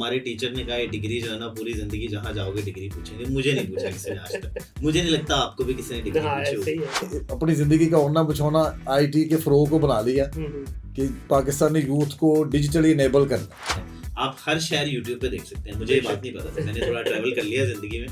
हमारे टीचर ने कहा ये डिग्री जो है ना पूरी जिंदगी जहाँ जाओगे डिग्री पूछेंगे। मुझे नहीं पूछा किसी ने आज तक। मुझे नहीं लगता आपको भी किसी ने डिग्री पूछी होगी। अपनी जिंदगी का ओढ़ना बिछौना आईटी के फ्रो को बना लिया कि पाकिस्तानी यूथ को डिजिटली इनेबल करना। आप हर शहर यूट्यूब पे देख सकते हैं। मुझे ये बात नहीं पता था, मैंने थोड़ा ट्रैवल कर लिया जिंदगी में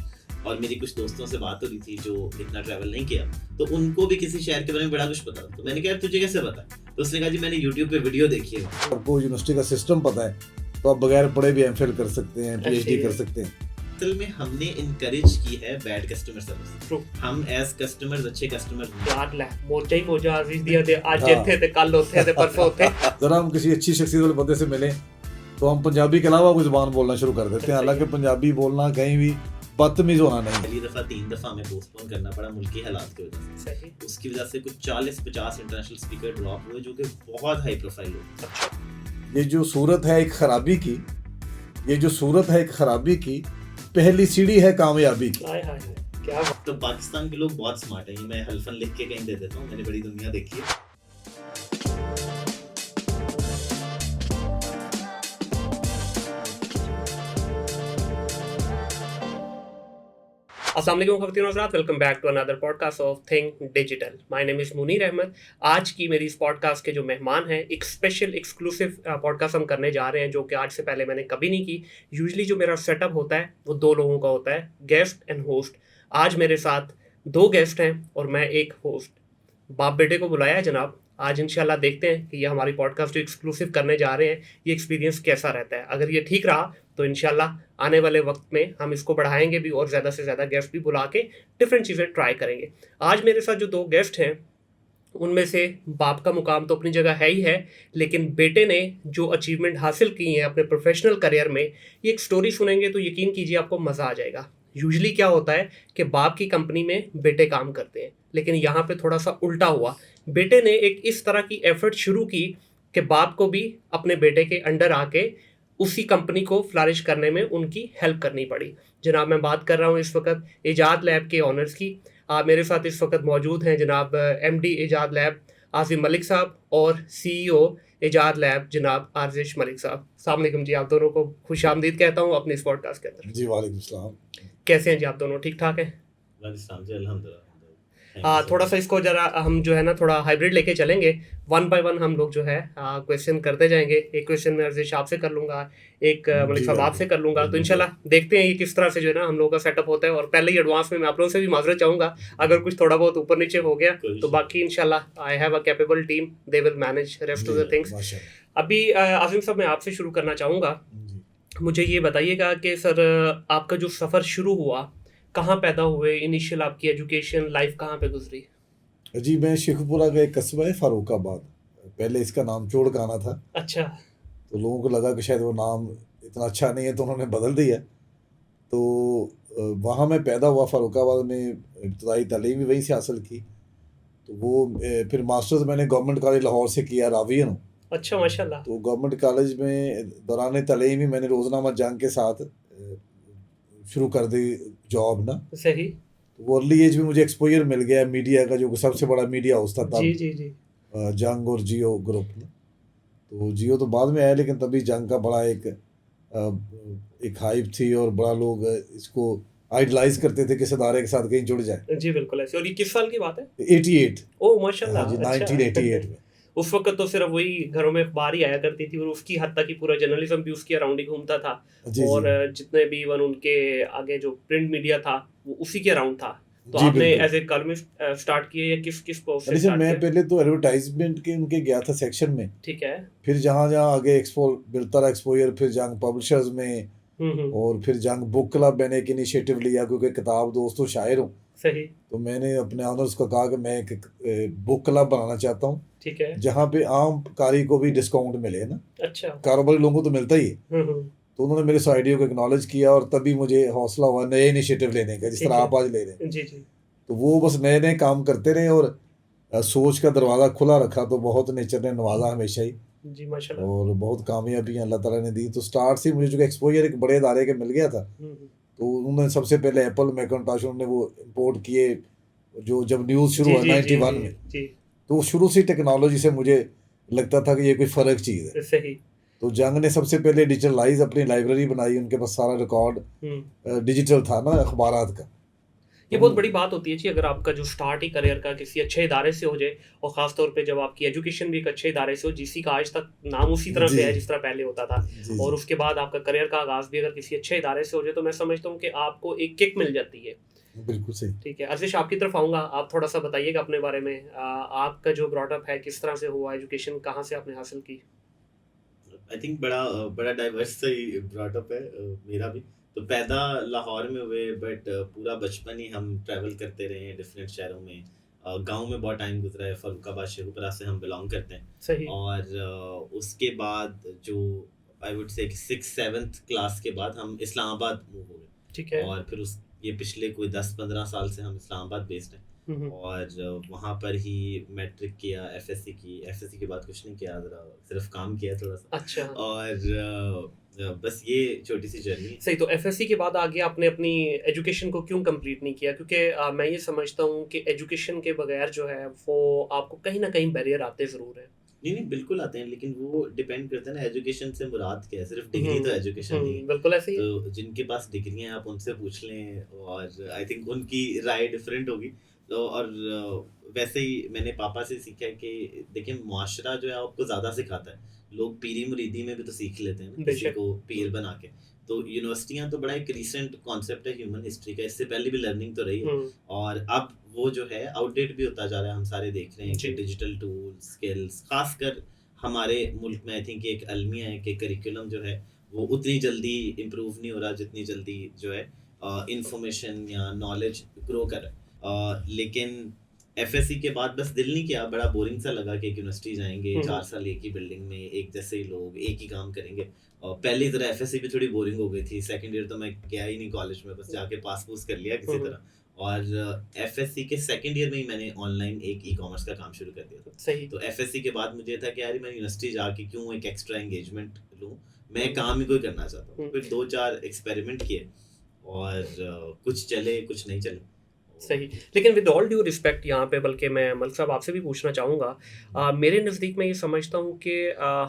और मेरी कुछ दोस्तों से बात हो रही थी जो इतना ट्रैवल नहीं किया, तो उनको भी किसी शहर के बारे में बड़ा कुछ पता। तो मैंने कहा तुझे कैसे पता? तो उसने कहा जी मैंने यूट्यूब पे वीडियो देखी है। आपको यूनिवर्सिटी का सिस्टम पता है तो आप बगैर पढ़े भी एमफिल कर सकते हैं, पीएचडी कर सकते हैं। असल में हमने इनकरेज की है बैड कस्टमर सर्विस। हम एज कस्टमर्स अच्छे कस्टमर यार ले मोचा ही मोचा आजीज दिया दे आज जिथे थे कल होते थे परसों होते। जरा हम किसी अच्छी शख्सियत वाले बंदे से मिले तो हम पंजाबी के अलावा कोई जुबान बोलना शुरू कर देते हैं, हालांकि पंजाबी बोलना कहीं भी बदतमीज होना नहीं। पहली दफा 3 दफा हमें पोस्टपोन करना पड़ा मुल्की हालात की वजह से। उसकी वजह से कुछ 40-50 इंटरनेशनल स्पीकर ड्रॉप हुए जो कि बहुत हाई प्रोफाइल हुए। ये जो सूरत है एक खराबी की, ये जो सूरत है एक खराबी की, पहली सीढ़ी है कामयाबी की। क्या तो पाकिस्तान के लोग बहुत स्मार्ट हैं। मैं हल्फन लिख के कहीं दे देता हूँ, मैंने बड़ी दुनिया देखी है। अस्सलाम वालेकुम ख़वातीन और हज़रात, welcome back to another podcast of think digital. My name is Munir Ahmed. आज की मेरी इस पॉडकास्ट के जो मेहमान हैं, एक स्पेशल एक्सक्लूसिव पॉडकास्ट हम करने जा रहे हैं जो कि आज से पहले मैंने कभी नहीं की। यूजुअली जो मेरा सेटअप होता है वो 2 लोगों का होता है, गेस्ट एंड होस्ट। आज मेरे साथ 2 गेस्ट हैं और मैं एक होस्ट। बाप बेटे को बुलाया है जनाब। आज इंशाल्लाह देखते हैं कि ये हमारी पॉडकास्ट जो एक्सक्लूसिव करने जा रहे हैं ये एक्सपीरियंस कैसा रहता है। अगर ये ठीक रहा तो इंशाल्लाह आने वाले वक्त में हम इसको बढ़ाएंगे भी और ज़्यादा से ज़्यादा गेस्ट भी बुला के डिफरेंट चीज़ें ट्राई करेंगे। आज मेरे साथ जो 2 गेस्ट हैं उनमें से बाप का मुकाम तो अपनी जगह है ही है, लेकिन बेटे ने जो अचीवमेंट हासिल की है अपने प्रोफेशनल करियर में, ये एक स्टोरी सुनेंगे तो यकीन कीजिए आपको मज़ा आ जाएगा। यूजुअली क्या होता है कि बाप की कंपनी में बेटे काम करते हैं, लेकिन यहाँ पे थोड़ा सा उल्टा हुआ। बेटे ने एक इस तरह की एफर्ट शुरू की कि बाप को भी अपने बेटे के अंडर आके उसी कंपनी को फ्लरिश करने में उनकी हेल्प करनी पड़ी। जनाब मैं बात कर रहा हूँ इस वक्त ईजाद लैब के ऑनर्स की। मेरे साथ इस वक्त मौजूद हैं जनाब एमडी ईजाद लैब आसिम मलिक साहब और सीईओ ईजाद लैब जनाब आरजिश मलिक साहब। अस्सलाम वालेकुम जी, आप दोनों को खुश आमदीद कहता हूँ अपने इस पॉडकास्ट के अंदर। जी वालेकुम सलाम। कैसे हैं जी आप दोनों, ठीक ठाक हैं? अल्हम्दुलिल्लाह। थोड़ा सा इसको जरा हम जो है ना थोड़ा हाइब्रिड लेके चलेंगे। 1 बाय 1 हम लोग जो है क्वेश्चन करते जाएंगे। एक क्वेश्चन मैं अर्जिश आपसे कर लूँगा, एक मलिक साहब आपसे कर लूँगा। तो इंशाल्लाह देखते हैं ये किस तरह से जो है ना हम लोगों का सेटअप होता है। और पहले ही एडवांस में मैं आप लोगों से भी माजरत चाहूँगा अगर कुछ थोड़ा बहुत ऊपर नीचे हो गया तो बाकी इंशाल्लाह I have a capable team, they will manage rest of the things. अभी आसिम साहब मैं आपसे शुरू करना चाहूँगा। मुझे ये बताइएगा कि सर आपका जो सफ़र शुरू हुआ, कहाँ पैदा हुए, इनिशियल आपकी एजुकेशन लाइफ कहाँ पे गुजरी? जी मैं शेखपुरा का एक कस्बा है फारूकाबाद, पहले इसका नाम चोड़काना था। अच्छा। तो लोगों को लगा कि शायद वो नाम इतना अच्छा नहीं है तो उन्होंने बदल दिया। तो वहाँ मैं पैदा हुआ फारूकाबाद में, इब्तदाई तालीम भी वहीं से हासिल की। तो वो फिर मास्टर्स मैंने गवर्नमेंट कॉलेज लाहौर से किया, रावियन हूँ। अच्छा माशाल्लाह। तो गवर्नमेंट कॉलेज में दौरान तालीम ही मैंने रोज़नामा जंग के साथ शुरू कर दी जॉब ना। सही। वो अर्ली एज में मुझे एक्सपोजर मिल गया मीडिया का, जो सबसे बड़ा मीडिया हाउस था तब। जी। जंग और जियो ग्रुप ना। तो जियो तो बाद में आया, लेकिन तभी जंग का बड़ा एक हाइप थी और बड़ा लोग इसको आइडलाइज करते थे कि इस अदारे के साथ कहीं जुड़ जाए। जी बिल्कुल ऐसे। और ये किस साल की बात है? 88। ओह माशाल्लाह। हाँ जी, अच्छा। 1988 में। उस वक्त तो सिर्फ वही घरों में अखबार ही आया करती थी और उसकी हद तक ही पूरा जर्नलिज्म भी उसकी अराउंड ही घूमता था। और जितने भी इवन उनके आगे जो प्रिंट मीडिया था वो उसी के अराउंड था। तो आपने एज ए कॉलमिस्ट स्टार्ट किए या किस पोस्ट से स्टार्ट किया? मैं पहले तो एडवर्टाइजमेंट के उनके गया था सेक्शन में। ठीक है। फिर जहाँ आगे एक्सपो मिलता रहा एक्सपोजर, फिर जंग पब्लिशर्स में और फिर जंग बुक क्लब मैंने एक इनिशिएटिव लिया क्योंकि किताब दोस्तों शायर हूँ। सही। तो मैंने अपने ऑनर्स को कहा कि मैं एक बुक क्लब बनाना चाहता हूँ। ठीक है। जहाँ पे आम कारी को भी डिस्काउंट मिले ना। अच्छा। कारोबारी लोगों को तो मिलता ही है। तो उन्होंने मेरे इस आइडिया को एक्नॉलेज किया और तभी मुझे हौसला हुआ नए इनिशिएटिव लेने का, जिस तरह आप आज ले रहे हैं। जी। तो वो बस नए नए काम करते रहे और सोच का दरवाज़ा खुला रखा। तो बहुत नेचर ने नवाजा हमेशा ही जी माशाल्लाह। और बहुत कामयाबियाँ अल्लाह ताला ने दी। तो स्टार्ट से मुझे जो एक्सपोजर एक बड़े इदारे के मिल गया था। तो उन्होंने सबसे पहले एप्पल मैकिन्टॉश उन्होंने वो इम्पोर्ट किए जो जब न्यूज़ शुरू हुआ 91 में। तो शुरू से टेक्नोलॉजी से मुझे लगता था कि ये कोई फ़र्क चीज़ है। सही। तो जंग ने सबसे पहले डिजिटलाइज अपनी लाइब्रेरी बनाई, उनके पास सारा रिकॉर्ड डिजिटल था ना अखबारात का। ये बहुत बड़ी बात होती है जी, अगर आपका जो स्टार्ट ही करियर का किसी अच्छे इदारे से हो जाए, और ख़ास तौर पे जब आपकी एजुकेशन भी एक अच्छे इदारे से हो, जिसी का आज तक नाम उसी तरह से है जिस तरह पहले होता था, जी और जी उसके बाद आपका करियर का आगाज़ भी अगर किसी अच्छे इदारे से हो जाए, तो मैं समझता हूँ कि आपको एक किक मिल जाती है। बिल्कुल सही। ठीक है, अर्जिश आपकी तरफ आऊँगा, आप थोड़ा सा बताइएगा अपने बारे में। आपका जो ब्रॉटअप है किस तरह से हुआ, एजुकेशन कहाँ से आपने हासिल की? आई थिंक बड़ा बड़ा डाइवर्स सही ब्रॉटअप है मेरा भी। तो पैदा लाहौर में हुए, बट पूरा बचपन ही हम ट्रैवल करते रहे हैं डिफरेंट शहरों में। गांव में बहुत टाइम गुजरा है, फर्रुखाबाद शेखुपुरा से हम बिलोंग करते हैं। सही। और उसके बाद जो आई वुड से 6-7 क्लास के बाद हम इस्लामाबाद मूव हो गए। ठीक है। और फिर उस ये पिछले कोई 10-15 साल से हम इस्लामाबाद बेस्ड हैं। और वहाँ पर ही मैट्रिक किया, एफएससी की। एफएससी के बाद कुछ नहीं किया, ज़रा सिर्फ काम किया थोड़ा सा। अच्छा। और बस ये छोटी सी जर्नी। सही। तो एफएससी के बाद आगे आपने अपनी एजुकेशन को क्यों कंप्लीट नहीं किया? क्योंकि मैं ये समझता हूँ कि एजुकेशन के बगैर जो है वो आपको कहीं ना कहीं बैरियर आते ज़रूर हैं। नहीं नहीं, बिल्कुल आते हैं, लेकिन वो डिपेंड करता है ना एजुकेशन से मुराद क्या है। सिर्फ डिग्री तो एजुकेशन नहीं है। बिल्कुल ऐसे ही है। तो जिनके पास डिग्री हैं आप उनसे पूछ लें, और आई थिंक उनकी राय डिफरेंट होगी। तो और वैसे ही मैंने पापा से सीखा है कि देखिए, मुआशरा जो है आपको ज़्यादा सिखाता है। लोग पीरी मुरीदी में भी तो सीख लेते हैं ना, किसी बेशक। को पीर बना के। तो यूनिवर्सिटियाँ तो बड़ा एक रिसेंट कॉन्सेप्ट है ह्यूमन हिस्ट्री का, इससे पहले भी लर्निंग तो रही है। और अब वो जो है आउटडेट भी होता जा रहा है। हम सारे देख रहे हैं कि जी। डिजिटल टूल्स, स्किल्स, खासकर हमारे मुल्क में आई थिंक एक अलमिया है कि करिकुलम जो है वो उतनी जल्दी इम्प्रूव नहीं हो रहा जितनी जल्दी जो है इंफॉर्मेशन या नॉलेज ग्रो कर रहा है। लेकिन एफएससी के बाद बस दिल नहीं किया, बड़ा बोरिंग सा लगा कि यूनिवर्सिटी जाएंगे 4 साल एक ही बिल्डिंग में, एक जैसे ही लोग, एक ही काम करेंगे। और पहले ज़रा एफएससी भी थोड़ी बोरिंग हो गई थी। सेकंड ईयर तो मैं गया ही नहीं कॉलेज में, बस जाके पास पूस कर लिया किसी तरह। और एफएससी के सेकंड ईयर में ही मैंने ऑनलाइन एक ई कॉमर्स का काम शुरू कर दिया था। सही। तो एफएससी के बाद मुझे था कि यार मैं यूनिवर्सिटी जाके क्यों एक एक्स्ट्रा एंगेजमेंट लूँ, मैं काम ही कोई करना चाहता हूँ। फिर 2-4 एक्सपेरिमेंट किए, और कुछ चले कुछ नहीं चले। सही। लेकिन विद ऑल ड्यू रिस्पेक्ट यहाँ पे, बल्कि मैं मलिक साहब आपसे भी पूछना चाहूँगा, मेरे नज़दीक में ये समझता हूँ कि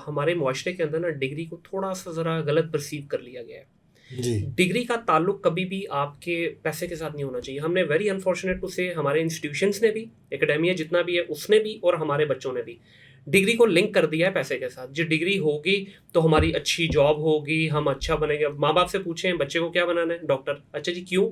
हमारे मुआशरे के अंदर ना डिग्री को थोड़ा सा ज़रा गलत परसीव कर लिया गया है। जी डिग्री का ताल्लुक कभी भी आपके पैसे के साथ नहीं होना चाहिए। हमने वेरी अनफॉर्चुनेट टू से, हमारे इंस्टीट्यूशंस ने भी, एकेडेमिया जितना भी है उसने भी, और हमारे बच्चों ने भी डिग्री को लिंक कर दिया है पैसे के साथ। जो डिग्री होगी तो हमारी अच्छी जॉब होगी, हम अच्छा बनेंगे। माँ बाप से पूछें बच्चे को क्या बनाना है, डॉक्टर। अच्छा जी, क्यों?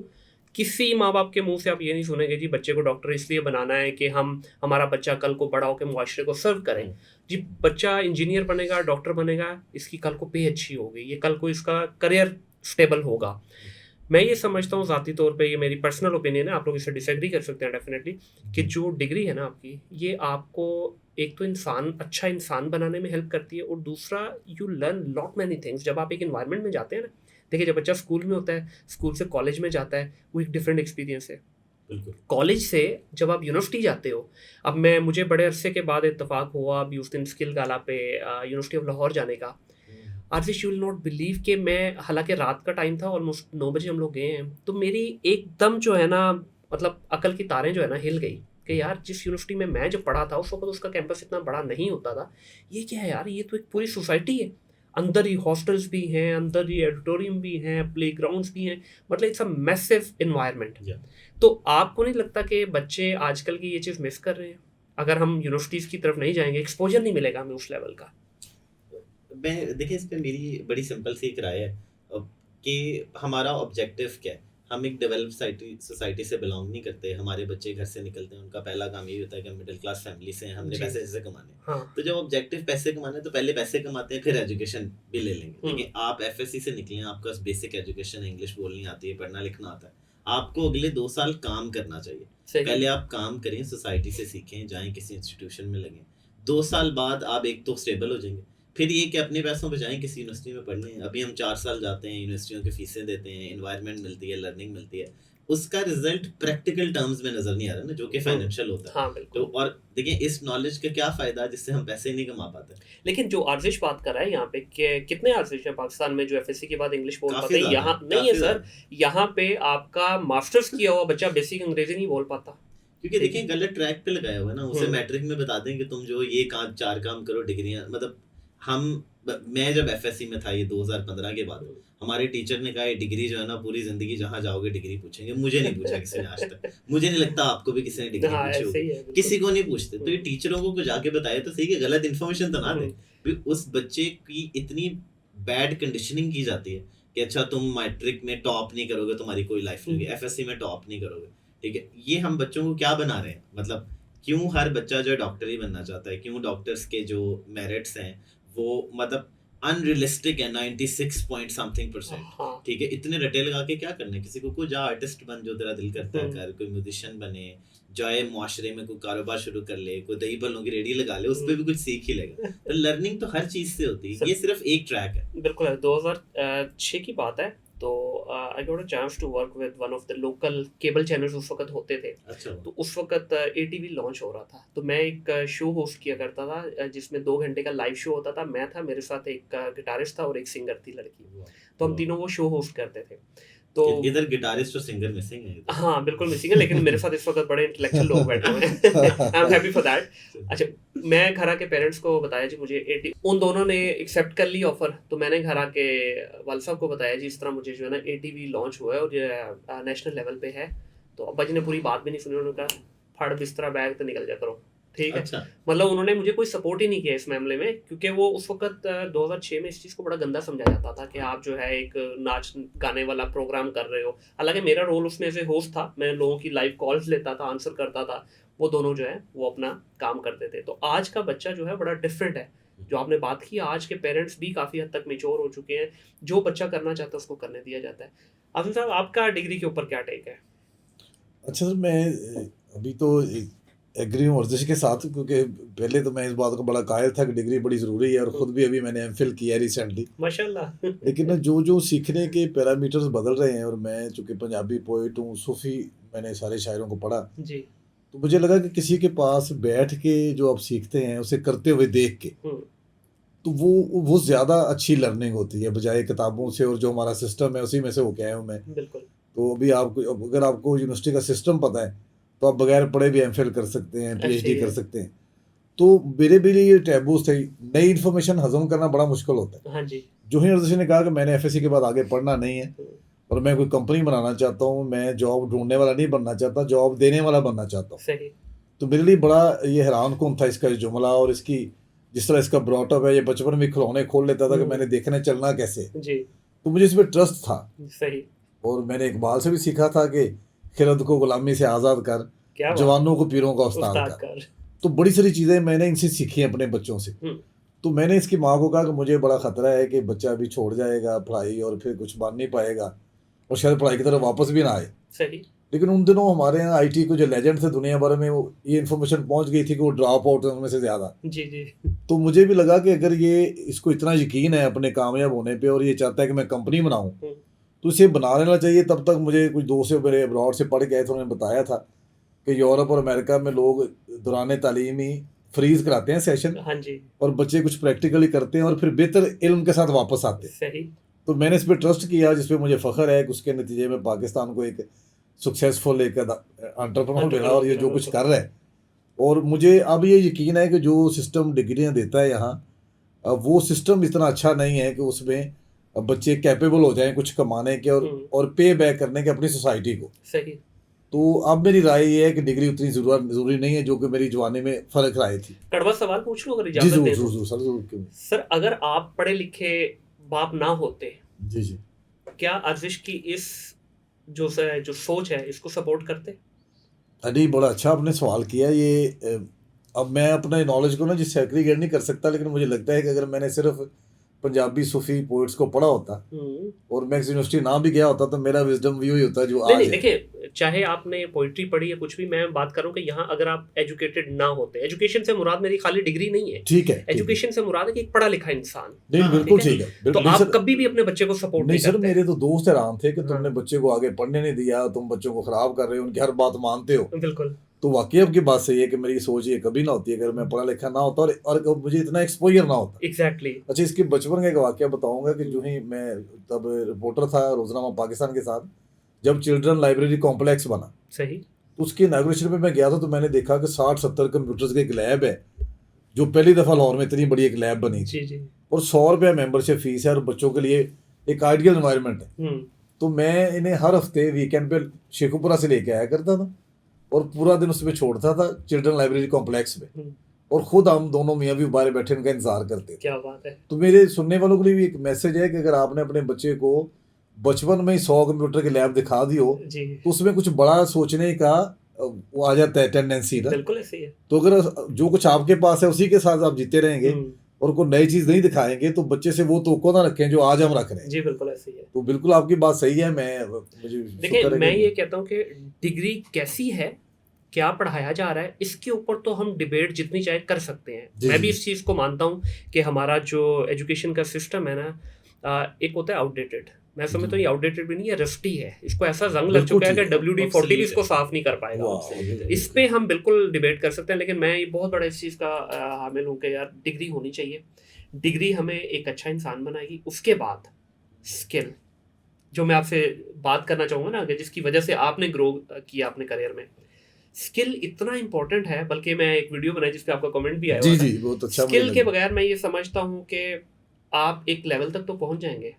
किसी माँ बाप के मुंह से आप ये नहीं सुनेंगे जी बच्चे को डॉक्टर इसलिए बनाना है कि हमारा बच्चा कल को बड़ा होकर मुआशरे को सर्व करें। जी, बच्चा इंजीनियर बनेगा, डॉक्टर बनेगा, इसकी कल को पे अच्छी होगी, ये कल को इसका करियर स्टेबल होगा। मैं ये समझता हूँ ज़ाती तौर पे, ये मेरी पर्सनल ओपिनियन है, आप लोग इससे डिसएग्री कर सकते हैं डेफिनेटली, कि जो डिग्री है ना आपकी, ये आपको एक तो अच्छा इंसान बनाने में हेल्प करती है, और दूसरा you learn lot many things. जब आप एक इन्वायरमेंट में जाते हैं ना, देखिए जब बच्चा स्कूल में होता है, स्कूल से कॉलेज में जाता है, वो एक डिफरेंट एक्सपीरियंस है। बिल्कुल। कॉलेज से जब आप यूनिवर्सिटी जाते हो, अब मुझे बड़े अरसे के बाद इत्तेफाक हुआ अभी उस दिन स्किल गाला पे यूनिवर्सिटी ऑफ लाहौर जाने का। आर्जिश, यू विल नॉट बिलीव कि मैं, हालांकि रात का टाइम था, ऑलमोस्ट 9 बजे हम लोग गए हैं, तो मेरी एकदम जो है ना, मतलब अकल की तारें जो है ना हिल गई कि यार जिस यूनिवर्सिटी में मैं जब पढ़ा था उस वक्त उसका कैंपस इतना बड़ा नहीं होता था। ये क्या है यार, ये तो एक पूरी सोसाइटी है, अंदर ही हॉस्टल्स भी हैं, अंदर ही ऑडिटोरियम भी हैं, प्लेग्राउंड्स भी हैं, मतलब इट्स अ मैसिव इन्वायरमेंट। तो आपको नहीं लगता कि बच्चे आजकल की ये चीज़ मिस कर रहे हैं? अगर हम यूनिवर्सिटीज़ की तरफ नहीं जाएंगे, एक्सपोजर नहीं मिलेगा हमें उस लेवल का। मैं देखिए, इस पे मेरी बड़ी सिंपल सी एक राय है कि हमारा ऑब्जेक्टिव क्या है। हम एक डेवलप सोसाइटी से बिलोंग नहीं करते। हमारे बच्चे घर से निकलते हैं, उनका पहला काम यही होता है कि मिडिल क्लास फैमिली से हैं, हमने पैसे ऐसे कमाने। हाँ। तो जब ऑब्जेक्टिव पैसे कमाने, तो पहले पैसे कमाते हैं, फिर एजुकेशन भी ले लेंगे। देखिए, आप एफएससी से निकले, आपका बेसिक एजुकेशन है, इंग्लिश बोलनी आती है, पढ़ना लिखना आता है, आपको अगले 2 साल काम करना चाहिए। पहले आप काम करें, सोसाइटी से सीखें, जाएं किसी इंस्टीट्यूशन में लगें। 2 साल बाद आप एक तो स्टेबल हो जाएंगे, फिर ये कि अपने पैसों पे जाएं किसी यूनिवर्सिटी में पढ़ने। अभी हम 4 साल जाते हैं, यूनिवर्सिटियों की फीसें देते हैं, एनवायरनमेंट मिलती है, लर्निंग मिलती है, उसका रिजल्ट प्रैक्टिकल टर्म्स में नजर नहीं आ रहा ना, जो कि फाइनेंशियल होता है। हाँ, बिल्कुल। तो और देखिए, इस नॉलेज का क्या फायदा जिससे हम पैसे नहीं कमा पाते। लेकिन जो आर्जिश बात कर रहा है यहाँ पे, कि कितने आर्जिश हैं पाकिस्तान में जो एफएससी के बाद इंग्लिश बोल पाते हैं? यहाँ नहीं है सर, यहाँ पे आपका मास्टर्स किया हुआ बच्चा बेसिक अंग्रेजी नहीं बोल पाता, क्योंकि देखिए गलत ट्रैक पे लगाया हुआ है ना। उसे मैट्रिक में बताते हैं कि तुम जो ये काम 4 काम करो, डिग्रियां, मतलब हम मैं जब एफएससी में था, ये 2015 के बाद, हमारे टीचर ने कहा ये डिग्री जो है ना पूरी जिंदगी जहाँ जाओगे डिग्री पूछेंगे। मुझे नहीं पूछा किसी ने आज तक, मुझे नहीं लगता आपको भी किसी ने डिग्री हाँ, पूछी ऐसे ही होगी, है, बिल्कुल। किसी को नहीं पूछते। तो ये टीचरों को जाके बताए तो सही कि गलत इन्फॉर्मेशन तो ना दे। फिर उस बच्चे की इतनी बैड कंडीशनिंग की जाती है कि अच्छा तुम मैट्रिक में टॉप नहीं करोगे तुम्हारी कोई लाइफ नहीं, एफएससी में टॉप नहीं करोगे, ठीक है। ये हम बच्चों को क्या बना रहे हैं, मतलब क्यों हर बच्चा जो है डॉक्टर ही बनना चाहता है, क्यों डॉक्टर्स के जो मेरिट्स हैं वो मतलब अनरियलिस्टिक है, 96 पॉइंट समथिंग %, हाँ, ठीक है। इतने रटे लगा के क्या करने, किसी को जा आर्टिस्ट बन जो तेरा दिल करता है कर, कोई म्यूजिशियन बने, जाए मुआशरे में कोई कारोबार शुरू कर ले, कोई दही बल्लों की रेडी लगा ले, उस पर भी कुछ सीख ही लेगा। तो लर्निंग तो हर चीज से होती है, ये सिर्फ एक ट्रैक है। बिल्कुल। 2006 की बात है, तो I got a chance to work with one of the local cable channels उस वक्त होते थे। अच्छा, तो उस वक्त एटीवी लॉन्च हो रहा था, तो मैं एक शो होस्ट किया करता था जिसमें 2 घंटे का लाइव शो होता था। मैं था, मेरे साथ एक गिटारिस्ट था और एक सिंगर थी लड़की, तो हम तीनों वो शो होस्ट करते थे। तो इधर गिटारिस्ट और सिंगर मिसिंग है। हाँ, बिल्कुल मिसिंग है, लेकिन मेरे साथ इस वक्त बड़े इंटेलेक्चुअल लोग बैठे हुए हैं। I am happy for that. अच्छा, मैं घर आके पेरेंट्स को बताया जी मुझे 80, उन दोनों ने एक्सेप्ट कर ली ऑफर। तो मैंने घर आके वाल साहब को बताया जी इस तरह मुझे जो है ना एटीवी लॉन्च हुआ है और ये नेशनल लेवल पे है। तो अब्बा जी ने पूरी बात भी नहीं सुनी, उन्होंने कहा फड़ बिस्तरा बैग तो निकल जा करो, ठीक है। अच्छा, मतलब उन्होंने मुझे कोई सपोर्ट ही नहीं किया इस मामले में, क्योंकि वो उस वक्त 2006 में इस चीज़ को बड़ा गंदा समझा जाता था कि आप जो है एक नाच गाने वाला प्रोग्राम कर रहे हो। हालांकि मेरा रोल उसमें एज ए होस्ट था, मैं लोगों की लाइव कॉल्स लेता था, आंसर करता था, वो दोनों जो है वो अपना काम करते थे। तो आज का बच्चा जो है बड़ा डिफरेंट है। जो आपने बात की, आज के पेरेंट्स भी काफ़ी हद तक मेच्योर हो चुके हैं, जो बच्चा करना चाहता है उसको करने दिया जाता है। आसिम साहब, आपका डिग्री के ऊपर क्या टेक है? अच्छा सर, मैं अभी तो एग्री हूँ वर्जिश के साथ, क्योंकि पहले तो मैं इस बात को बड़ा कायल था कि डिग्री बड़ी ज़रूरी है, और ख़ुद भी अभी मैंने एमफिल किया है रिसेंटली। माशाल्लाह। लेकिन जो जो सीखने के पैरामीटर्स बदल रहे हैं, और मैं चूँकि पंजाबी पोइट हूँ, सूफ़ी, मैंने सारे शायरों को पढ़ा, जी। तो मुझे लगा कि किसी के पास बैठ के जो आप सीखते हैं उसे करते हुए देख के, तो वो ज़्यादा अच्छी लर्निंग होती है बजाय किताबों से, और जो हमारा सिस्टम है उसी में से वो क्या हूँ मैं। बिल्कुल। तो अभी आपको, अगर आपको यूनिवर्सिटी का सिस्टम पता है तो आप बगैर पढ़े भी एमफिल कर सकते हैं, पीएचडी कर सकते हैं। तो मेरे भी लिए ये टैबूज थे, नई इन्फॉर्मेशन हजम करना बड़ा मुश्किल होता है। हाँ जी। जो ही अर्जिश ने कहा कि मैंने एफएससी के बाद आगे पढ़ना नहीं है और मैं कोई कंपनी बनाना चाहता हूँ, मैं जॉब ढूंढने वाला नहीं बनना चाहता, जॉब देने वाला बनना चाहता हूँ, सही। तो मेरे लिए बड़ा ये हैरान कौन था इसका जुमला, और इसकी जिस तरह इसका ब्रॉटअप है। ये बचपन में खिलौने खोल लेता था कि मैंने देखने चलना कैसे, जी। तो मुझे इस पर ट्रस्ट था। सही। और मैंने इकबाल से भी सीखा था कि खिरद को गुलामी से आज़ाद कर, जवानों को पीरों का उस्ताद कर। तो बड़ी सारी चीज़ें मैंने इनसे सीखी हैं अपने बच्चों से। तो मैंने इसकी माँ को कहा कि मुझे बड़ा ख़तरा है कि बच्चा अभी छोड़ जाएगा पढ़ाई और फिर कुछ बन नहीं पाएगा और शायद पढ़ाई की तरफ वापस भी ना आए। सही। लेकिन उन दिनों हमारे यहाँ आईटी को जो लेजेंड थे दुनिया भर में, वो ये इन्फॉर्मेशन पहुँच गई थी कि वो ड्रॉप आउट है उनमें से ज़्यादा। जी जी। तो मुझे भी लगा कि अगर ये इसको इतना यकीन है अपने कामयाब होने पर और ये चाहता है कि मैं कंपनी बनाऊँ, तो इसे बना लेना चाहिए। तब तक मुझे कुछ दोस्त मेरे अब्रॉड से पढ़ गए थे, उन्होंने बताया था कि यूरोप और अमेरिका में लोग दौरान तालीम ही फ्रीज कराते हैं सेशन। हाँ जी। और बच्चे कुछ प्रैक्टिकली करते हैं और फिर बेहतर इल्म के साथ वापस आते हैं। सही। तो मैंने इस पर ट्रस्ट किया, जिस पे मुझे फ़ख्र है कि उसके नतीजे में पाकिस्तान को एक सक्सेसफुल एक एंटरप्रेन्योर मिला और ये जो कुछ कर रहा है। और मुझे अब ये यकीन है कि जो सिस्टम डिग्रियाँ देता है यहाँ, वो सिस्टम इतना अच्छा नहीं है कि उसमें बच्चे कैपेबल हो जाएं कुछ कमाने के और पे बैक करने के अपनी सोसाइटी को। सही। तो अब मेरी राय ये है कि डिग्री उतनी जरूरी नहीं है जो कि मेरी जवानी में फ़र्क राय थी। कड़वा सवाल पूछ लो अगर जी इजाजत दें जरूर सर, जरूर। क्यों सर, अगर आप पढ़े लिखे बाप ना होते, जी जी, क्या अर्जिश की इस जो सोच है इसको सपोर्ट करते? अरे बड़ा अच्छा आपने सवाल किया। ये अब मैं अपने नॉलेज को ना जिससे एग्रीगेट नहीं कर सकता, लेकिन मुझे लगता है कि अगर मैंने सिर्फ पंजाबी सूफी पोइट्स को पढ़ा होता और मैं यूनिवर्सिटी ना भी गया होता तो मेरा विजडम व्यू ही होता जो आज नहीं, देखिए, चाहे आपने पोइट्री पढ़ी या कुछ भी, मैं बात करूं कि यहाँ अगर आप एजुकेटेड ना होते, एजुकेशन से मुराद मेरी खाली डिग्री नहीं है, ठीक है, एजुकेशन से मुराद है कि एक पढ़ा लिखा इंसान। नहीं, बिल्कुल ठीक है। तो आप कभी भी अपने बच्चे को सपोर्ट नहीं सर, मेरे तो दोस्त हैरान थे कि तुमने बच्चे को आगे पढ़ने नहीं दिया, तुम बच्चों को खराब कर रहे हो, उनकी हर बात मानते हो। बिल्कुल। तो वाकई आपकी बात सही है कि मेरी सोच ये कभी ना होती अगर मैं पढ़ा लिखा ना होता और मुझे इतना एक्सपोजर ना होता। एग्जैक्टली। अच्छा, इसके बचपन का एक वाकया बताऊंगा कि जो ही मैं तब रिपोर्टर था रोजनामा पाकिस्तान के साथ, जब चिल्ड्रन लाइब्रेरी कॉम्प्लेक्स बना, सही, उसकी इनॉग्रेशन में मैं गया था, तो मैंने देखा कि 60-70 कंप्यूटर्स की एक लैब है, जो पहली दफ़ा लाहौर में इतनी बड़ी एक लैब बनी थी। और 100 रुपया मेंबरशिप फीस है और बच्चों के लिए एक आइडियल एनवायरनमेंट है। तो मैं इन्हें हर हफ्ते वीकेंड पे शेखुपुरा से लेके आया करता था और पूरा दिन उसमें छोड़ता था चिल्ड्रन लाइब्रेरी कॉम्प्लेक्स में, और खुद हम दोनों मियाँ भी बाहर बैठे उनका इंतजार करते थे। क्या बात है। तो मेरे सुनने वालों के लिए भी एक मैसेज है कि अगर आपने अपने बच्चे को बचपन में ही 100 कंप्यूटर की लैब दिखा दी हो जी, तो उसमें कुछ बड़ा सोचने का वो आ जाता है टेंडेंसी ना। बिल्कुल ऐसे ही है। तो अगर जो कुछ आपके पास है उसी के साथ आप जीते रहेंगे और कोई नई चीज नहीं दिखाएंगे तो बच्चे से वो तो ना रखें जो आज हम रख रहे हैं। जी बिल्कुल ऐसे ही है। तो बिल्कुल आपकी बात सही है। मुझे देखिए मैं ये कहता हूँ कि डिग्री कैसी है, क्या पढ़ाया जा रहा है, इसके ऊपर तो हम डिबेट जितनी चाहे कर सकते हैं। मैं भी इस चीज़ को मानता हूँ कि हमारा जो एजुकेशन का सिस्टम है ना, एक होता है आउटडेटेड। मैं समझता हूँ ये आउटडेटेड भी नहीं है, रस्टी है। इसको ऐसा जंग लग चुका है कि WD-40 भी इसको साफ नहीं कर पाएगा। इस पे हम बिल्कुल डिबेट कर सकते हैं, लेकिन मैं ये बहुत बड़ा इस चीज़ का हामिल हूँ कि यार डिग्री होनी चाहिए। डिग्री हमें एक अच्छा इंसान बनाएगी। उसके बाद स्किल, जो मैं आपसे बात करना चाहूँगा ना, कि जिसकी वजह से आपने ग्रो किया अपने करियर में, स्किल इतना इंपॉर्टेंट है। बल्कि मैं एक वीडियो बनाई जिस पे आपका कमेंट भी आया। जी बहुत अच्छा। स्किल के बगैर मैं ये समझता हूँ कि आप एक लेवल तक तो पहुँच जाएंगे,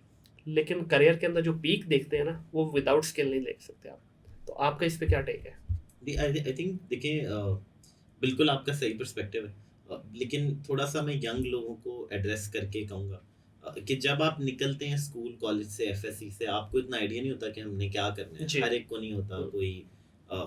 लेकिन करियर के अंदर जो पीक देखते हैं ना, वो विदाउट स्किल नहीं देख सकते आप। तो आपका इस पे क्या टेक है? आई थिंक देखिए, बिल्कुल आपका सही पर्सपेक्टिव है, लेकिन थोड़ा सा मैं यंग लोगों को एड्रेस करके कहूँगा कि जब आप निकलते हैं स्कूल कॉलेज से, FSC से, आपको इतना आइडिया नहीं होता कि हमने क्या करना है। हर एक को नहीं होता कोई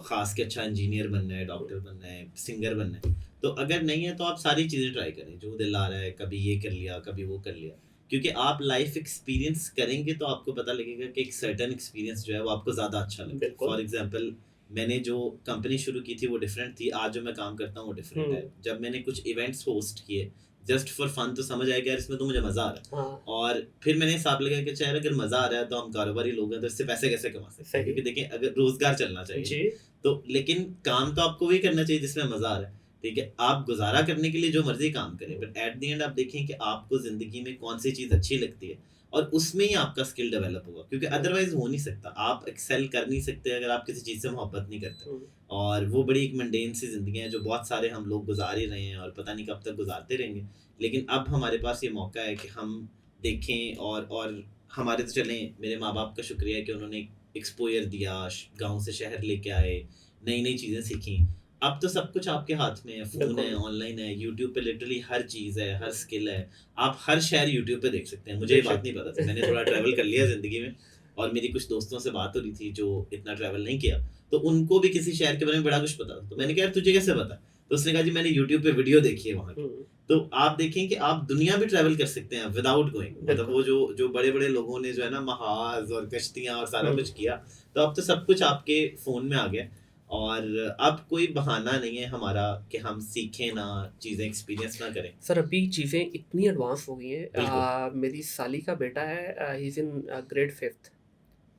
खास के अच्छा इंजीनियर बनना है, डॉक्टर बनना है, सिंगर बनना है। तो अगर नहीं है तो आप सारी चीज़ें ट्राई करें जो दिल आ रहा है। कभी ये कर लिया, कभी वो कर लिया, क्योंकि आप लाइफ एक्सपीरियंस करेंगे तो आपको पता लगेगा कि एक सर्टेन एक्सपीरियंस जो है वो आपको ज़्यादा अच्छा लगता है। फॉर एग्जाम्पल, मैंने जो कंपनी शुरू की थी वो डिफरेंट थी, आज जो मैं काम करता हूँ वो डिफरेंट है। जब मैंने कुछ इवेंट्स होस्ट किए जस्ट फॉर फन, तो समझ आएगा यार इसमें तो मुझे मजा आ रहा है। और फिर मैंने हिसाब लगाया कि चाहे अगर मजा आ रहा है तो हम कारोबारी लोग हैं तो इससे पैसे कैसे कमा सकते हैं, क्योंकि देखिए अगर रोजगार चलना चाहिए तो, लेकिन काम तो आपको वही करना चाहिए जिसमें मजा आ रहा है। ठीक है, आप गुजारा करने के लिए जो मर्जी काम करें, बट एट द एंड आप देखें कि आपको जिंदगी में कौन सी चीज अच्छी लगती है और उसमें ही आपका स्किल डेवलप होगा, क्योंकि अदरवाइज हो नहीं सकता। आप एक्सेल कर नहीं सकते अगर आप किसी चीज़ से मोहब्बत नहीं करते। और वो बड़ी एक मंडेन सी जिंदगी है जो बहुत सारे हम लोग गुजार ही रहे हैं और पता नहीं कब तक गुजारते रहेंगे। लेकिन अब हमारे पास ये मौका है कि हम देखें और हमारे तो चलें, मेरे माँ बाप का शुक्रिया है कि उन्होंने एक्सपोजर दिया, गाँव से शहर लेके आए, नई नई चीज़ें सीखी। अब तो सब कुछ आपके हाथ में है, फ़ोन है, ऑनलाइन है, यूट्यूब पे लिटरली हर चीज़ है, हर स्किल है। आप हर शहर यूट्यूब पे देख सकते हैं। मुझे ये बात नहीं पता था, मैंने थोड़ा ट्रैवल कर लिया ज़िंदगी में और मेरी कुछ दोस्तों से बात हो रही थी जो इतना ट्रैवल नहीं किया, तो उनको भी किसी शहर के बारे में बड़ा कुछ पता था। तो मैंने कहा यार तुझे कैसे पता? तो उसने कहा जी मैंने यूट्यूब पे वीडियो देखी है वहाँ की। तो आप देखें कि आप दुनिया भी ट्रैवल कर सकते हैं विदाउट गोइंग। मतलब वो जो बड़े बड़े लोगों ने जो है ना महाज और कश्तियाँ और सारा कुछ किया, तो अब तो सब कुछ आपके फ़ोन में आ गया और अब कोई बहाना नहीं है हमारा कि हम सीखें ना, चीज़ें एक्सपीरियंस ना करें। सर अभी चीज़ें इतनी एडवांस हो गई हैं। मेरी साली का बेटा है, he is in grade 5th।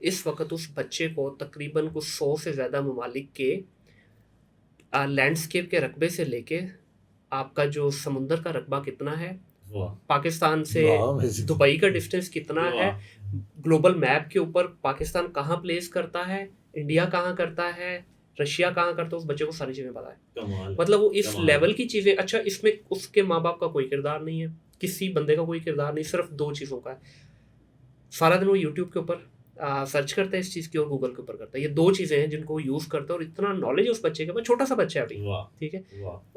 इस वक्त उस बच्चे को तकरीबन कुछ 100 से ज़्यादा ममालिक के लैंडस्केप के रकबे से लेके आपका जो समुंदर का रकबा कितना है, पाकिस्तान से दुबई का डिस्टेंस कितना है, ग्लोबल मैप के ऊपर पाकिस्तान कहाँ प्लेस करता है, इंडिया कहाँ करता है, रशिया कहाँ करता है, उस बच्चे को सारी चीज़ें पता है। मतलब वो इस लेवल की चीज़ें। अच्छा, इसमें उसके माँ बाप का कोई किरदार नहीं है, किसी बंदे का कोई किरदार नहीं, सिर्फ 2 चीज़ों का है। सारा दिन वो यूट्यूब के ऊपर सर्च करता है इस चीज़ की और गूगल के ऊपर करता है। ये 2 चीज़ें हैं जिनको वो यूज़ करता है और इतना नॉलेज है उस बच्चे के पास, छोटा सा बच्चा है अभी, ठीक है,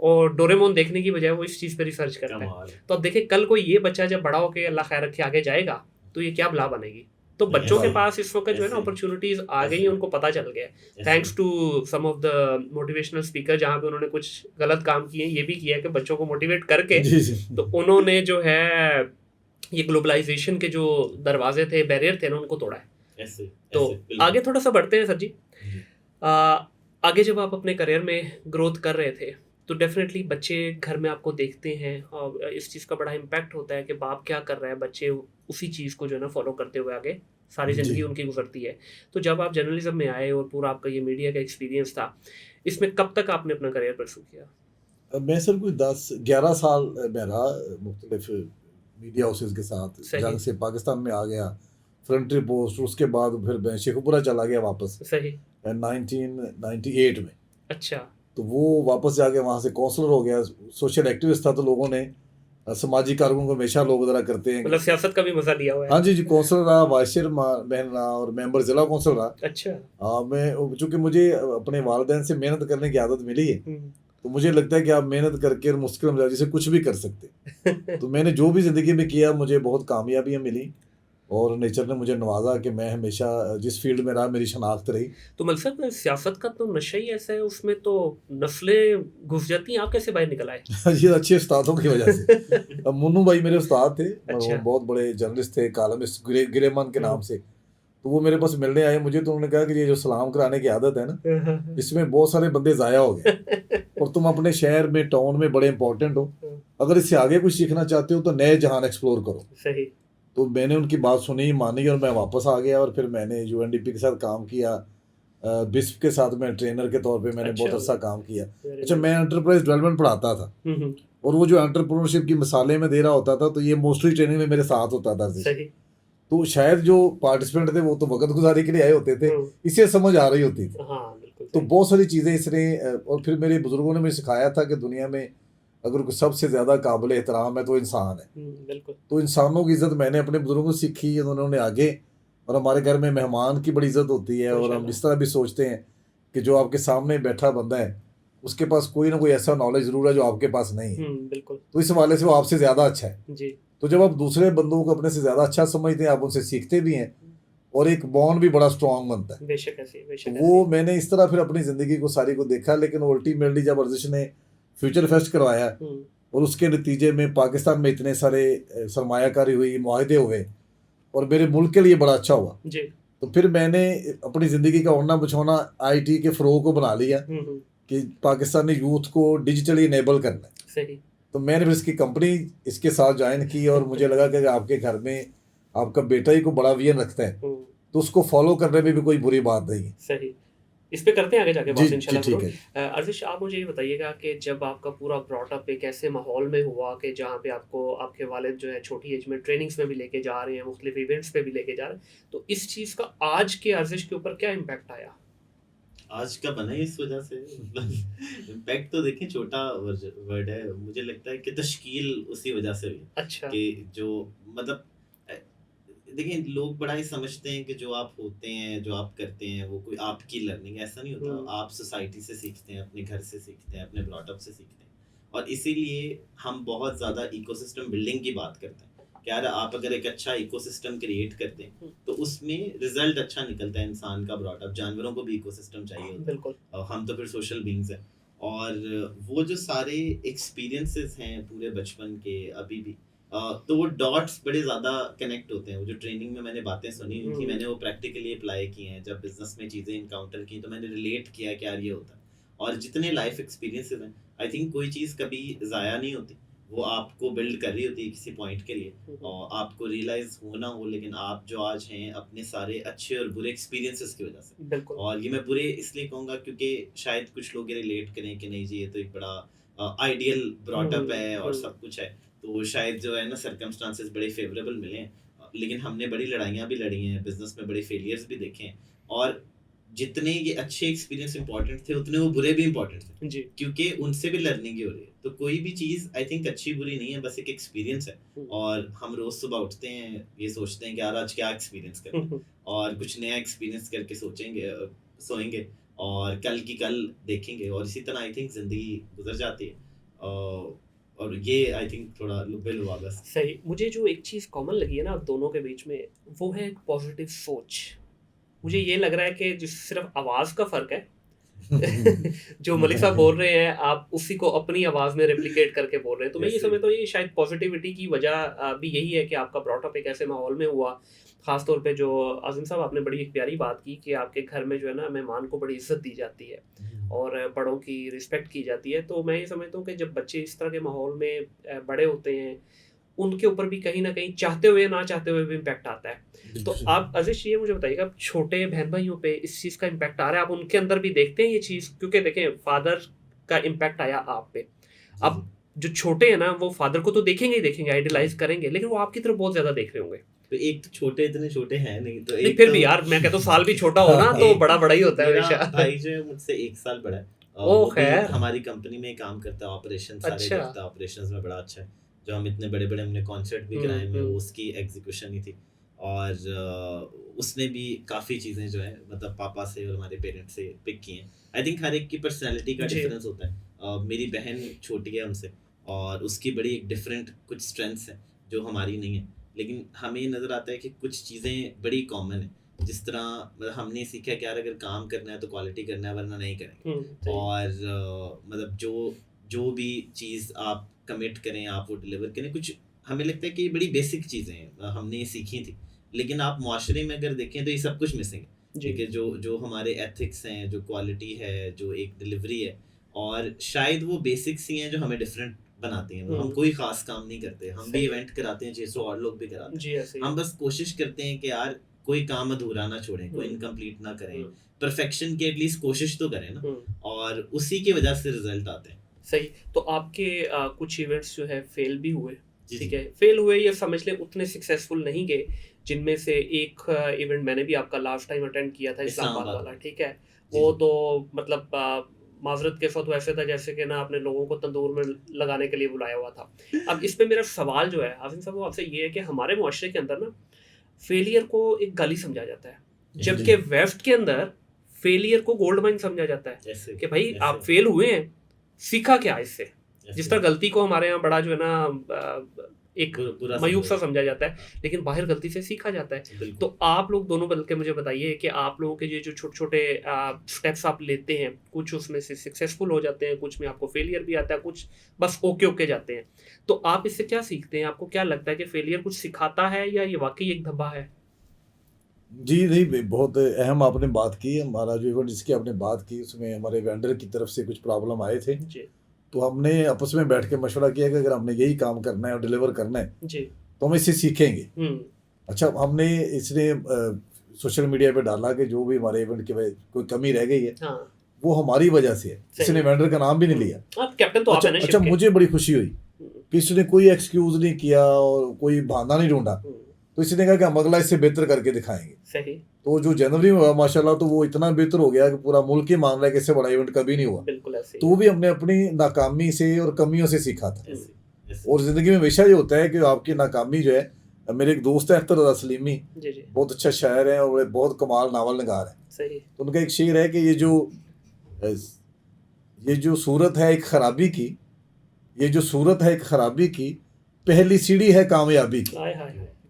और डोरेमोन देखने की बजाय वो इस चीज़ पर रिसर्च करता है। तो अब देखिए कल को ये बच्चा जब बड़ा होकर अल्लाह खैर रखे आगे जाएगा तो ये क्या बला बनेगी। तो बच्चों के पास इस वक्त जो है ना अपॉर्चुनिटीज आ गई हैं, उनको पता चल गया, thanks to some of the motivational speaker, जहाँ पे उन्होंने कुछ गलत काम किए, ये भी किया कि बच्चों को मोटिवेट करके तो उन्होंने जो है ये ग्लोबलाइजेशन के जो दरवाजे थे, बैरियर थे ना, उनको तोड़ा है। तो आगे थोड़ा सा बढ़ते हैं सर जी। आगे जब आप अपने करियर में ग्रोथ कर रहे थे तो डेफिनेटली बच्चे घर में आपको देखते हैं और इस चीज़ का बड़ा इम्पैक्ट होता है कि बाप क्या कर रहा है, बच्चे उसी चीज़ को जो है ना फॉलो करते हुए आगे सारी ज़िंदगी उनकी गुजरती है। तो जब आप जर्नलिज्म में आए और पूरा आपका ये मीडिया का एक्सपीरियंस था, इसमें कब तक आपने अपना करियर परस्यू किया? मैं सर कोई 10-11 साल मेरा मुख्तलिफ मीडिया हाउसेस के साथ जंग से पाकिस्तान में आ गया, फ्रंटियर पोस्ट, उसके बाद फिर मैं शेखुपुरा चला गया वापस। सही। 1998 में। अच्छा। तो वो वापस जाके वहाँ से काउंसलर हो गया, सोशल एक्टिविस्ट था। तो लोगों ने सामाजिक कार्यों को हमेशा लोग ज़रा करते हैं। मतलब सियासत का भी मजा लिया हुआ है। हाँ जी जी, कौंसल रहा, वाइस चेयरमैन रहा और मेंबर ज़िला कौंसल रहा। अच्छा। मैं चूँकि मुझे अपने वालिदैन से मेहनत करने की आदत मिली है, तो मुझे लगता है कि आप मेहनत करके और मुश्किल मिजाजी से कुछ भी कर सकते। तो मैंने जो भी ज़िंदगी में किया मुझे बहुत कामयाबियाँ मिली और नेचर ने मुझे नवाजा कि मैं हमेशा जिस फील्ड में रहा मेरी शनाख्त रही। तो मलिक साहब, सियासत का तो नशा ही ऐसा है, उसमें तो नस्लें घुस जाती हैं, आप कैसे बाहर निकल आए? ये अच्छे उस्तादों की वजह से। अब मुन्नू भाई मेरे उस्ताद थे, अच्छा। वो बहुत बड़े जर्नलिस्ट थे, कालमिस्ट गिरेमान के नाम हम्म। से। तो वो मेरे पास मिलने आए मुझे, तो उन्होंने कहा कि ये जो सलाम कराने की आदत है ना, इसमें बहुत सारे बंदे ज़ाया हो गए और तुम अपने शहर में टाउन में बड़े इंपॉर्टेंट हो, अगर इससे आगे कुछ सीखना चाहते हो तो नए जहान एक्सप्लोर करो। सही। तो मैंने उनकी बात सुनी, मानी और मैं वापस आ गया और फिर मैंने यूएनडीपी के साथ काम किया। बिस्प के साथ मैं ट्रेनर के तौर पे मैंने बहुत अच्छा। अच्छा काम किया। Very अच्छा, nice। मैं एंटरप्राइज डेवलपमेंट पढ़ाता था हम्म। और वो जो एंटरप्रेन्योरशिप की मिसालें मैं दे रहा होता था, तो ये मोस्टली ट्रेनिंग में मेरे साथ होता था। सही। तो शायद जो पार्टिसिपेंट थे वो तो वक्त गुजारी के लिए आए होते थे, इसे समझ आ रही होती थी। हाँ बिल्कुल। तो बहुत सारी चीज़ें इसने और फिर मेरे बुजुर्गों ने मुझे सिखाया था कि दुनिया में अगर कोई सबसे ज़्यादा काबिल एहतराम है तो इंसान है। बिल्कुल। तो इंसानों की इज़्ज़त मैंने अपने बुजुर्गों से सीखी, उन्होंने आगे। और हमारे घर में मेहमान की बड़ी इज़्ज़त होती है और हम इस तरह भी सोचते हैं कि जो आपके सामने बैठा बंदा है उसके पास कोई ना कोई ऐसा नॉलेज ज़रूर है जो आपके पास नहीं है। बिल्कुल। तो इस हवाले से वो आपसे ज़्यादा अच्छा है जी। तो जब आप दूसरे बंदों को अपने से ज़्यादा अच्छा समझते हैं, आप उनसे सीखते भी हैं और एक बॉन्ड भी बड़ा स्ट्रॉन्ग बनता है। बेशक ऐसी, बेशक वो मैंने इस तरह फिर अपनी ज़िंदगी को सारी को देखा। लेकिन अल्टीमेटली जब वर्जिश ने फ्यूचर फेस्ट करवाया और उसके नतीजे में पाकिस्तान में इतने सारे सरमायाकारी हुई, मुआहदे हुए और मेरे मुल्क के लिए बड़ा अच्छा हुआ जी। तो फिर मैंने अपनी ज़िंदगी का ओढ़ना बिछौना आईटी के फ़रोग को बना लिया कि पाकिस्तानी यूथ को डिजिटली इनेबल करना है। सही। तो मैंने फिर इसकी कंपनी इसके साथ ज्वाइन की और मुझे लगा कि आपके घर में आपका बेटा ही को बड़ा विजन रखता है तो उसको फॉलो करने में भी कोई बुरी बात नहीं है। सही। इस पे करते हैं आगे जाके बात इंशाल्लाह। ठीक है। अर्जिश, आप मुझे ये बताइएगा कि जब आपका पूरा ब्रॉटअप एक ऐसे माहौल में हुआ कि जहाँ पे आपको आपके वालिद जो है छोटी एज में ट्रेनिंग्स में भी लेके जा रहे हैं, मुख्तलिफ इवेंट्स पे भी लेके जा रहे हैं, तो इस चीज़ का आज के अर्जिश के ऊपर क्या इम्पैक्ट आया? आज का बना ही इस वजह से इम्पैक्ट तो देखिए छोटा वर्ड है, मुझे लगता है कि तश्कील उसी वजह से हुई। अच्छा। कि जो मतलब देखिए लोग बड़ा ही समझते हैं कि जो आप होते हैं, जो आप करते हैं वो कोई आपकी लर्निंग, ऐसा नहीं होता। आप सोसाइटी से सीखते हैं, अपने घर से सीखते हैं, अपने ब्रॉटअप से सीखते हैं और इसीलिए हम बहुत ज़्यादा इकोसिस्टम बिल्डिंग की बात करते हैं कि यार आप अगर एक अच्छा इकोसिस्टम क्रिएट करते हैं तो उसमें रिजल्ट अच्छा निकलता है। इंसान का ब्रॉटअप, जानवरों को भी इकोसिस्टम चाहिए होता है, बिल्कुल। हम तो फिर सोशल बीइंग्स हैं। और वो जो सारे एक्सपीरियंसेस हैं पूरे बचपन के अभी भी, तो वो डॉट्स बड़े ज़्यादा कनेक्ट होते हैं। वो जो ट्रेनिंग में मैंने बातें सुनी हुई थी, मैंने वो प्रैक्टिकली अप्लाई की हैं। जब बिजनेस में चीज़ें इनकाउंटर की तो मैंने रिलेट किया कि यार ये होता है। और जितने लाइफ एक्सपीरियंसेस हैं, आई थिंक कोई चीज़ कभी ज़ाया नहीं होती, वो आपको बिल्ड कर रही होती है किसी पॉइंट के लिए और आपको रियलाइज हो ना हो, लेकिन आप जो आज हैं अपने सारे अच्छे और बुरे एक्सपीरियंसेस की वजह से। बिल्कुल। और ये मैं बुरे इसलिए कहूँगा क्योंकि शायद कुछ लोग ये रिलेट करें कि नहीं जी ये तो एक बड़ा आइडियल ब्रॉटअप है और सब कुछ है, तो शायद जो है ना सर्कमस्टांसेस बड़े फेवरेबल मिले हैं। लेकिन हमने बड़ी लड़ाइयाँ भी लड़ी हैं, बिजनेस में बड़े फेलियर्स भी देखे हैं और जितने ये अच्छे एक्सपीरियंस इंपॉर्टेंट थे उतने वो बुरे भी इंपॉर्टेंट थे जी। क्योंकि उनसे भी लर्निंग ही हो रही है। तो कोई भी चीज़ आई थिंक अच्छी बुरी नहीं है, बस एक एक्सपीरियंस है। और हम रोज़ सुबह उठते हैं ये सोचते हैं कि यार आज क्या एक्सपीरियंस करें और कुछ नया एक्सपीरियंस करके सोचेंगे, सोएंगे और कल की कल देखेंगे और इसी तरह आई थिंक ज़िंदगी गुजर जाती है। और ये आई थिंक थोड़ा लुबेल हुआ बस। सही। मुझे जो एक चीज़ कॉमन लगी है ना आप दोनों के बीच में, वो है एक पॉजिटिव सोच। मुझे ये लग रहा है कि जो सिर्फ आवाज़ का फ़र्क है जो मलिक साहब बोल रहे हैं आप उसी को अपनी आवाज़ में रेप्लिकेट करके बोल रहे हैं। तो मैं ये समझता हूँ ये शायद पॉजिटिविटी की वजह भी यही है कि आपका ब्रॉटअप एक ऐसे माहौल में हुआ। ख़ास तौर पे जो आज़िम साहब आपने बड़ी एक प्यारी बात की कि आपके घर में जो है ना मेहमान को बड़ी इज्जत दी जाती है और बड़ों की रिस्पेक्ट की जाती है। तो मैं ये समझता हूँ कि जब बच्चे इस तरह के माहौल में बड़े होते हैं उनके ऊपर भी कहीं ना कहीं चाहते हुए ना चाहते हुए भी इम्पैक्ट आता है। तो आप अजीश ये मुझे बताइएगा छोटे बहन भाइयों पे इस चीज़ का इम्पैक्ट आ रहा है, आप उनके अंदर भी देखते हैं ये चीज़? क्योंकि देखें फादर का इम्पैक्ट आया आप पे, अब जो छोटे हैं ना वो फादर को तो देखेंगे ही देखेंगे, आइडियलाइज करेंगे, लेकिन वो आपकी तरफ बहुत ज़्यादा देख रहे होंगे। तो एक तो छोटे इतने छोटे हैं नहीं, तो नहीं एक फिर तो भी यार मैं कहता हूँ साल भी छोटा हो ना तो बड़ा बड़ा ही होता है मेरा हमेशा। भाई जो है मुझसे 1 साल बड़ा है। ओ वो भी खैर। हमारी कंपनी में काम करता है, ऑपरेशन सारे अच्छा। करता है, ऑपरेशंस में बड़ा अच्छा है। जो हम इतने बड़े बड़े हमने कॉन्सर्ट भी कराए में, वो उसकी एग्जीक्यूशन ही थी। और उसने भी काफ़ी चीज़ें जो है मतलब पापा से और हमारे पेरेंट्स से पिक की हैं। आई थिंक हर एक की पर्सनैलिटी का डिफरेंस होता है। मेरी बहन छोटी है हमसे और उसकी बड़ी एक डिफरेंट कुछ स्ट्रेंथ्स हैं जो हमारी नहीं है, लेकिन हमें नज़र आता है कि कुछ चीज़ें बड़ी कॉमन है। जिस तरह मतलब हमने सीखा कि यार अगर काम करना है तो क्वालिटी करना है, वरना नहीं करेंगे। और मतलब जो भी चीज़ आप कमिट करें, आप वो डिलीवर करें। कुछ हमें लगता है कि ये बड़ी बेसिक चीज़ें हैं, हमने ये सीखी थी, लेकिन आप माशरे में अगर देखें तो ये सब कुछ मिसिंग है। ठीक है, जो हमारे एथिक्स हैं, जो क्वालिटी है, जो एक डिलीवरी है, और शायद वो बेसिक्स ही हैं जो हमें डिफरेंट बनाती हैं। हम कोई खास काम नहीं करते, हम भी इवेंट कराते हैं 600 और लोग भी कराते हैं। हम बस कोशिश करते हैं कि यार कोई काम अधूरा ना छोड़ें, कोई इनकम्प्लीट ना करें, परफेक्शन की एटलीस्ट कोशिश तो करें ना, और उसी की वजह से रिजल्ट आते हैं। सही। तो आपके कुछ इवेंट्स जो है फेल भी हुए, ठीक है, फेल हुए या समझ लें उतने सक्सेसफुल नहीं गए, जिनमें से एक इवेंट मैंने भी आपका लास्ट टाइम अटेंड किया था, इस्लामाबाद वाला, ठीक है। वो तो मतलब माजरत के साथ वैसे था जैसे कि ना आपने लोगों को तंदूर में लगाने के लिए बुलाया हुआ था। अब इस पे मेरा सवाल जो है हासिम साहब वो आपसे ये है कि हमारे मुआशरे के अंदर ना फेलियर को एक गाली समझा जाता है, जबकि वेस्ट के अंदर फेलियर को गोल्ड माइन समझा जाता है कि भाई आप फेल हुए हैं, सीखा क्या इससे। जिस तरह गलती को हमारे यहाँ बड़ा जो है ना एक मयूब सा समझा जाता है, लेकिन बाहर गलती से सीखा जाता है। तो आप लोग दोनों बल्कि मुझे बताइए कि आप लोगों के ये जो छोटे छोटे स्टेप्स आप लेते हैं, कुछ उसमें से सक्सेसफुल हो जाते हैं, कुछ में आपको फेलियर भी आता है, कुछ बस ओके जाते हैं, तो आप इससे क्या सीखते हैं? आपको क्या लगता है कि फेलियर कुछ सिखाता है या ये वाकई एक धब्बा है? जी नहीं, बहुत अहम आपने बात की। हमारा जो इवेंट जिसकी आपने बात की उसमें हमारे वेंडर की तरफ से कुछ प्रॉब्लम आए थे जी। तो हमने आपस में बैठ के मशवरा किया कि अगर हमने यही काम करना है और डिलीवर करना है जी, तो हम इससे सीखेंगे। अच्छा, हमने इसने सोशल मीडिया पे डाला कि जो भी हमारे इवेंट की कोई कमी रह गई है वो हमारी वजह से है। इसने वेंडर का नाम भी नहीं लिया। कैप्टन तो अच्छा, अच्छा मुझे बड़ी खुशी हुई कि इसने कोई एक्सक्यूज नहीं किया और कोई बहाना नहीं ढूंढा। तो इसने कहा कि हम अगला इससे बेहतर करके दिखाएंगे। सही। तो जो जनवरी में हुआ माशाल्लाह, तो वो इतना बेहतर हो गया कि पूरा मुल्क ही मान रहा है कि इससे बड़ा इवेंट कभी नहीं हुआ। बिल्कुल ऐसे। तो वो भी हमने अपनी नाकामी से और कमियों से सीखा था। और जिंदगी में हमेशा ये होता है कि आपकी नाकामी जो है, मेरे एक दोस्त है अख्तर रज़ा सलीमी, बहुत अच्छा शायर है और बहुत कमाल नावल निगार है। सही। तो उनका एक शेर है कि ये जो सूरत है एक खराबी की, ये जो सूरत है एक खराबी की, पहली सीढ़ी है कामयाबी की।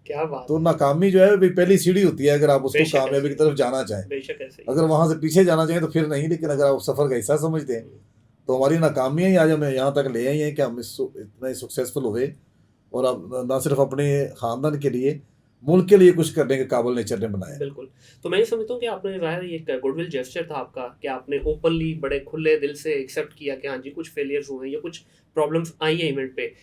क्या बात। तो नाकामी जो है पहली सीढ़ी होती है अगर आप उसको कामयाबी की तरफ जाना चाहें। अगर वहां से पीछे जाना चाहें तो फिर नहीं, लेकिन अगर आप सफर का हिस्सा समझते हैं तो हमारी नाकामियां ही आज हमें यहाँ तक ले आई हैं कि हम इतना सक्सेसफुल हुए और अब ना सिर्फ अपने खानदान के लिए, मुल्क के लिए कुछ करने के काबिल नेचर ने बनाया। बिल्कुल। तो मैं ये समझता हूँ कि आपने ज़ाहिर ये गुडविल जेस्चर था आपका कि आपने ओपनली बड़े खुले दिल से एक्सेप्ट किया कि हाँ जी कुछ फेलियर्स हुए हैं या कुछ प्रॉब्लम्स आई हैं इवेंट पे।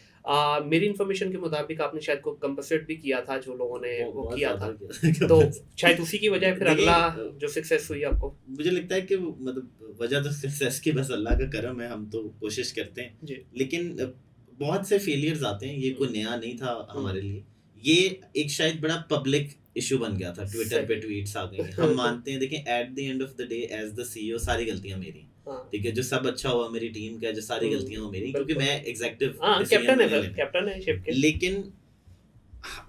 मेरी इन्फॉर्मेशन के मुताबिक आपने शायद को कंपनसेट भी किया था जो लोगों ने वो किया था, तो शायद उसी की वजह फिर अगला जो सक्सेस हुई आपको। मुझे लगता है कि मतलब वजह तो सक्सेस की बस अल्लाह का करम है, हम तो कोशिश करते हैं, लेकिन बहुत से फेलियर्स आते हैं, ये कोई नया नहीं था हमारे लिए। ये एक शायद बड़ा पब्लिक इशू बन गया था, ट्विटर पे ट्वीट्स आ गए। हम मानते हैं, देखें at the end of the day as the CEO सारी गलतियां मेरी, ठीक है, जो सब अच्छा हुआ मेरी टीम का, जो सारी गलतियां वो मेरी, क्योंकि मैं एग्जीक्यूटिव कैप्टन है शिप के। लेकिन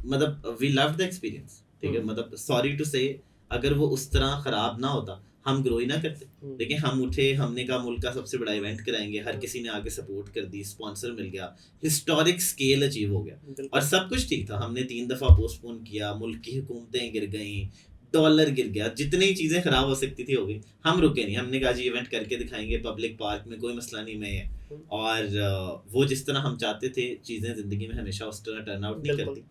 मतलब वी लव द एक्सपीरियंस, ठीक है, मतलब सॉरी टू से अगर वो उस तरह खराब ना होता हम ग्रो ही ना करते। देखिए हम उठे, हमने कहा मुल्क का सबसे बड़ा इवेंट कराएंगे, हर किसी ने आके सपोर्ट कर दी, स्पॉन्सर मिल गया, हिस्टोरिक स्केल अचीव हो गया और सब कुछ ठीक था। हमने 3 दफ़ा पोस्टपोन किया, मुल्क की हुकूमतें गिर गई, डॉलर गिर गया, जितनी चीज़ें ख़राब हो सकती थी हो गई। हम रुके नहीं, हमने कहा जी इवेंट करके दिखाएंगे पब्लिक पार्क में, कोई मसला नहीं में है। और वो जिस तरह हम चाहते थे चीज़ें ज़िंदगी में हमेशा उस तरह टर्न आउट नहीं करती।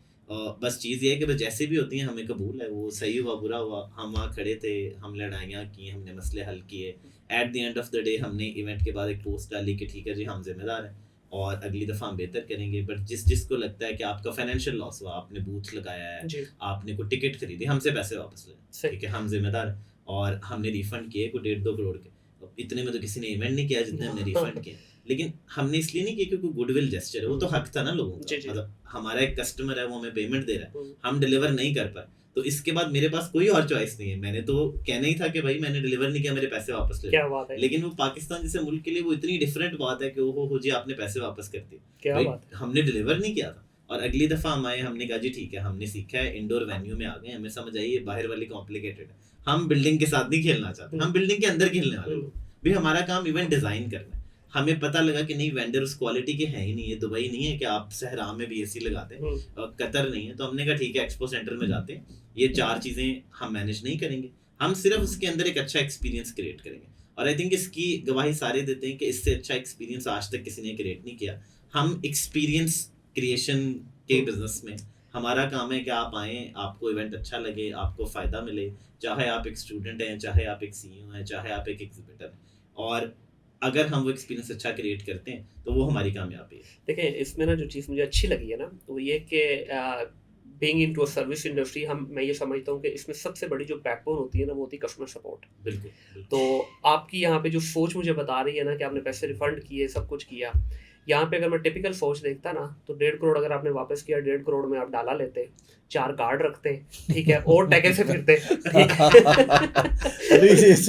बस चीज़ ये है कि बस जैसे भी होती हैं हमें कबूल है, वो सही हुआ बुरा हुआ, हम वहाँ खड़े थे, हम लड़ाइयाँ की, हमने मसले हल किए। Eight the end of the day हमने इवेंट के बाद एक पोस्ट डाली कि ठीक है जी हम जिम्मेदार हैं और अगली दफ़ा हम बेहतर करेंगे। बट जिसको लगता है कि आपका फाइनेंशियल लॉस हुआ, आपने बूथ लगाया है, आपने कोई टिकट खरीदी, हमसे पैसे वापस ले, ठीक है, हम जिम्मेदार हैं। और हमने रिफ़ंड किए कोई 1.5-2 करोड़ के, इतने में तो किसी ने इवेंट नहीं किया जितने हमने रिफ़ंड किए। लेकिन हमने इसलिए नहीं किया क्योंकि गुडविल जेस्चर है, वो तो हक था ना लोगों का। मतलब हमारा एक कस्टमर है, वो हमें पेमेंट दे रहा है, हम डिलीवर नहीं कर पाए तो इसके बाद मेरे पास कोई और चॉइस नहीं है, मैंने तो कहना ही था कि भाई मैंने डिलीवर नहीं किया, मेरे पैसे वापस ले लो। क्या बात है, लेकिन वो पाकिस्तान जैसे मुल्क के लिए वो इतनी डिफरेंट बात है कि ओहो हो जी आपने पैसे वापस कर दिए, क्या भाई बात है। हमने डिलीवर नहीं किया था। और अगली दफा हम आए, हमने कहा जी ठीक है, हमने सीखा है, इंडोर वेन्यू में आ गए, हमें समझ आई ये बाहर वाली कॉम्प्लिकेटेड है, हम बिल्डिंग के साथ नहीं खेलना चाहते, हम बिल्डिंग के अंदर खेलने वाले लोग। भी हमारा काम इवेंट डिजाइन करना है। हमें पता लगा कि नहीं वेंडर उस क्वालिटी के हैं ही नहीं है, दुबई नहीं है कि आप सहरा में भी एसी लगाते हैं, कतर नहीं है, तो हमने कहा ठीक है एक्सपो सेंटर में जाते हैं, ये 4 चीजें हम मैनेज नहीं करेंगे, हम सिर्फ उसके अंदर एक अच्छा एक्सपीरियंस क्रिएट करेंगे। और आई थिंक इसकी गवाही सारे देते हैं कि इससे अच्छा एक्सपीरियंस आज तक किसी ने क्रिएट नहीं किया। हम एक्सपीरियंस क्रिएशन के बिजनेस में हमारा काम है कि आप आएँ, आपको इवेंट अच्छा लगे, आपको फ़ायदा मिले, चाहे आप एक स्टूडेंट हैं, चाहे आप एक सीईओ हैं, चाहे आप एक एग्जीबिटर हैं। और अगर हम वो एक्सपीरियंस अच्छा क्रिएट करते हैं तो वो हमारी कामयाबी है। देखिए इसमें ना जो चीज़ मुझे अच्छी लगी है ना वो ये कि being into a service industry मैं ये समझता हूँ कि इसमें सबसे बड़ी जो बैकबोन होती है ना वो होती है कस्टमर सपोर्ट। बिल्कुल। तो आपकी यहाँ पे जो सोच मुझे बता रही है ना कि आपने पैसे रिफंड किए, सब कुछ किया, यहाँ पे अगर मैं टिपिकल सोच देखता ना तो 1.5 करोड़ अगर आपने वापस किया, 1.5 करोड़ में आप डाला लेते, 4 गार्ड रखते, ठीक है, और टैगे से फिरते, ठीक है।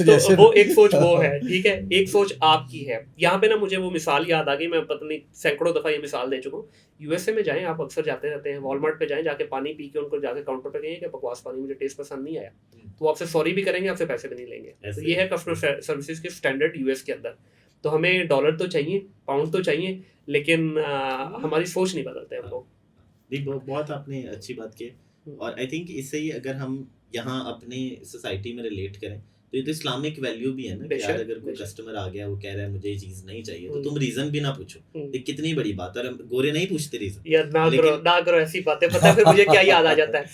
तो वो एक सोच वो है, ठीक है, एक सोच आपकी है। यहाँ पे ना मुझे वो मिसाल याद आ गई, मैं पता नहीं सैकड़ों दफ़ा ये मिसाल दे चुका हूँ। यूएसए में जाएं, आप अक्सर जाते रहते हैं, वॉलमार्ट पे जाएं, जाके पानी पी के उनको जाके काउंटर पे कहिए कि बकवास पानी, मुझे टेस्ट पसंद नहीं आया, तो वो आपसे सॉरी भी करेंगे, आपसे पैसे भी नहीं लेंगे। तो ये है कस्टमर सर्विसेज के स्टैंडर्ड यूएस के अंदर। तो हमें डॉलर तो चाहिए, पाउंड तो चाहिए, लेकिन हमारी सोच नहीं बदलते हम लोग। बहुत आपने अच्छी बात की। और आई थिंक इससे ही अगर हम यहाँ अपने सोसाइटी में रिलेट करें तो ये तो इस्लामिक वैल्यू भी है ना कि यार अगर कोई कस्टमर आ गया वो कह रहा है मुझे ये चीज नहीं चाहिए, तो तुम रीजन भी ना पूछो, ये कितनी बड़ी बात है। और गोरे नहीं पूछते रीजन यार, ना करो ऐसी बातें। पता है फिर मुझे क्या याद आ जाता है,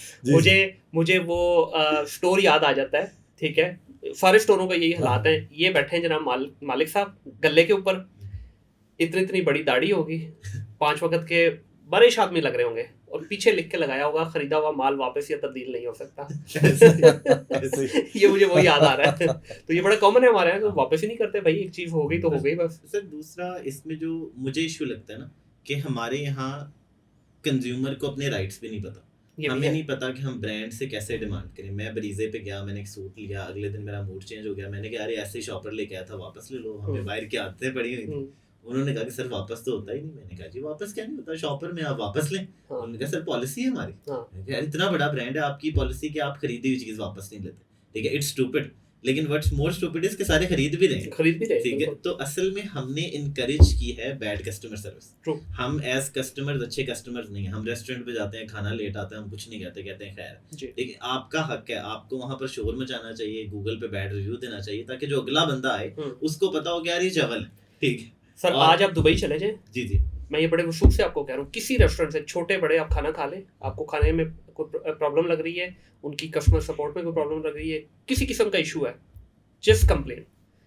मुझे वो स्टोर याद आ जाता है, ठीक है, सारे स्टोरों का यही हालात है। ये बैठे हैं जनाब मालिक साहब गले के ऊपर, इतनी बड़ी दाढ़ी होगी, 5 वक्त के बड़े आदमी लग रहे होंगे, और पीछे लिख के लगाया होगा खरीदा हुआ माल वापस या तब्दील नहीं हो सकता। ये मुझे वो याद आ रहा है। तो ये बड़ा कॉमन है हमारे यहाँ, तो वापस ही नहीं करते भाई, एक चीज हो गई तो हो गई बस। सर दूसरा इसमें जो मुझे इशू लगता है ना कि हमारे यहाँ कंज्यूमर को अपने राइट्स भी नहीं पता। हमें नहीं पता कि हम ब्रांड से कैसे डिमांड करें। मैं बरीजे पे गया, मैंने एक सूट लिया, अगले दिन मेरा मूड चेंज हो गया, मैंने कहा अरे ऐसे ही शॉपर लेके आया था, वापस ले लो, हमें बाहर की आदतें पड़ी हुई थी। उन्होंने कहा कि सर वापस तो होता ही नहीं। मैंने कहा जी वापस क्या नहीं होता, शॉपर में आप वापस लें। उन्होंने कहा सर पॉलिसी है हमारी। यार इतना बड़ा ब्रांड है, आपकी पॉलिसी कि आप खरीदी हुई चीज वापस नहीं लेते, ठीक है, इट्स स्टूपिड। लेकिन व्हाट्स मोर स्टूपिड इज के सारे खरीद भी रहे, ठीक है। तो असल में हमने इनकरेज की है बैड कस्टमर सर्विस। हम एज कस्टमर्स अच्छे कस्टमर्स नहीं है। हम रेस्टोरेंट पे जाते हैं, खाना लेट आता है, हम कुछ नहीं कहते, कहते हैं खैर, ठीक है, आपका हक है, आपको वहां पर शोर मचाना चाहिए, गूगल पे बैड रिव्यू देना चाहिए, ताकि जो अगला बंदा आए उसको पता हो कि यार ये चवल है, ठीक है। सर आज आप दुबई चले जाएं, जी मैं ये बड़े वसूख से आपको कह रहा हूँ, किसी रेस्टोरेंट से छोटे बड़े आप खाना खा लें, आपको खाने में कोई प्रॉब्लम लग रही है, उनकी कस्टमर सपोर्ट में कोई प्रॉब्लम लग रही है, किसी किस्म का इशू है, जस्ट कंप्लेन।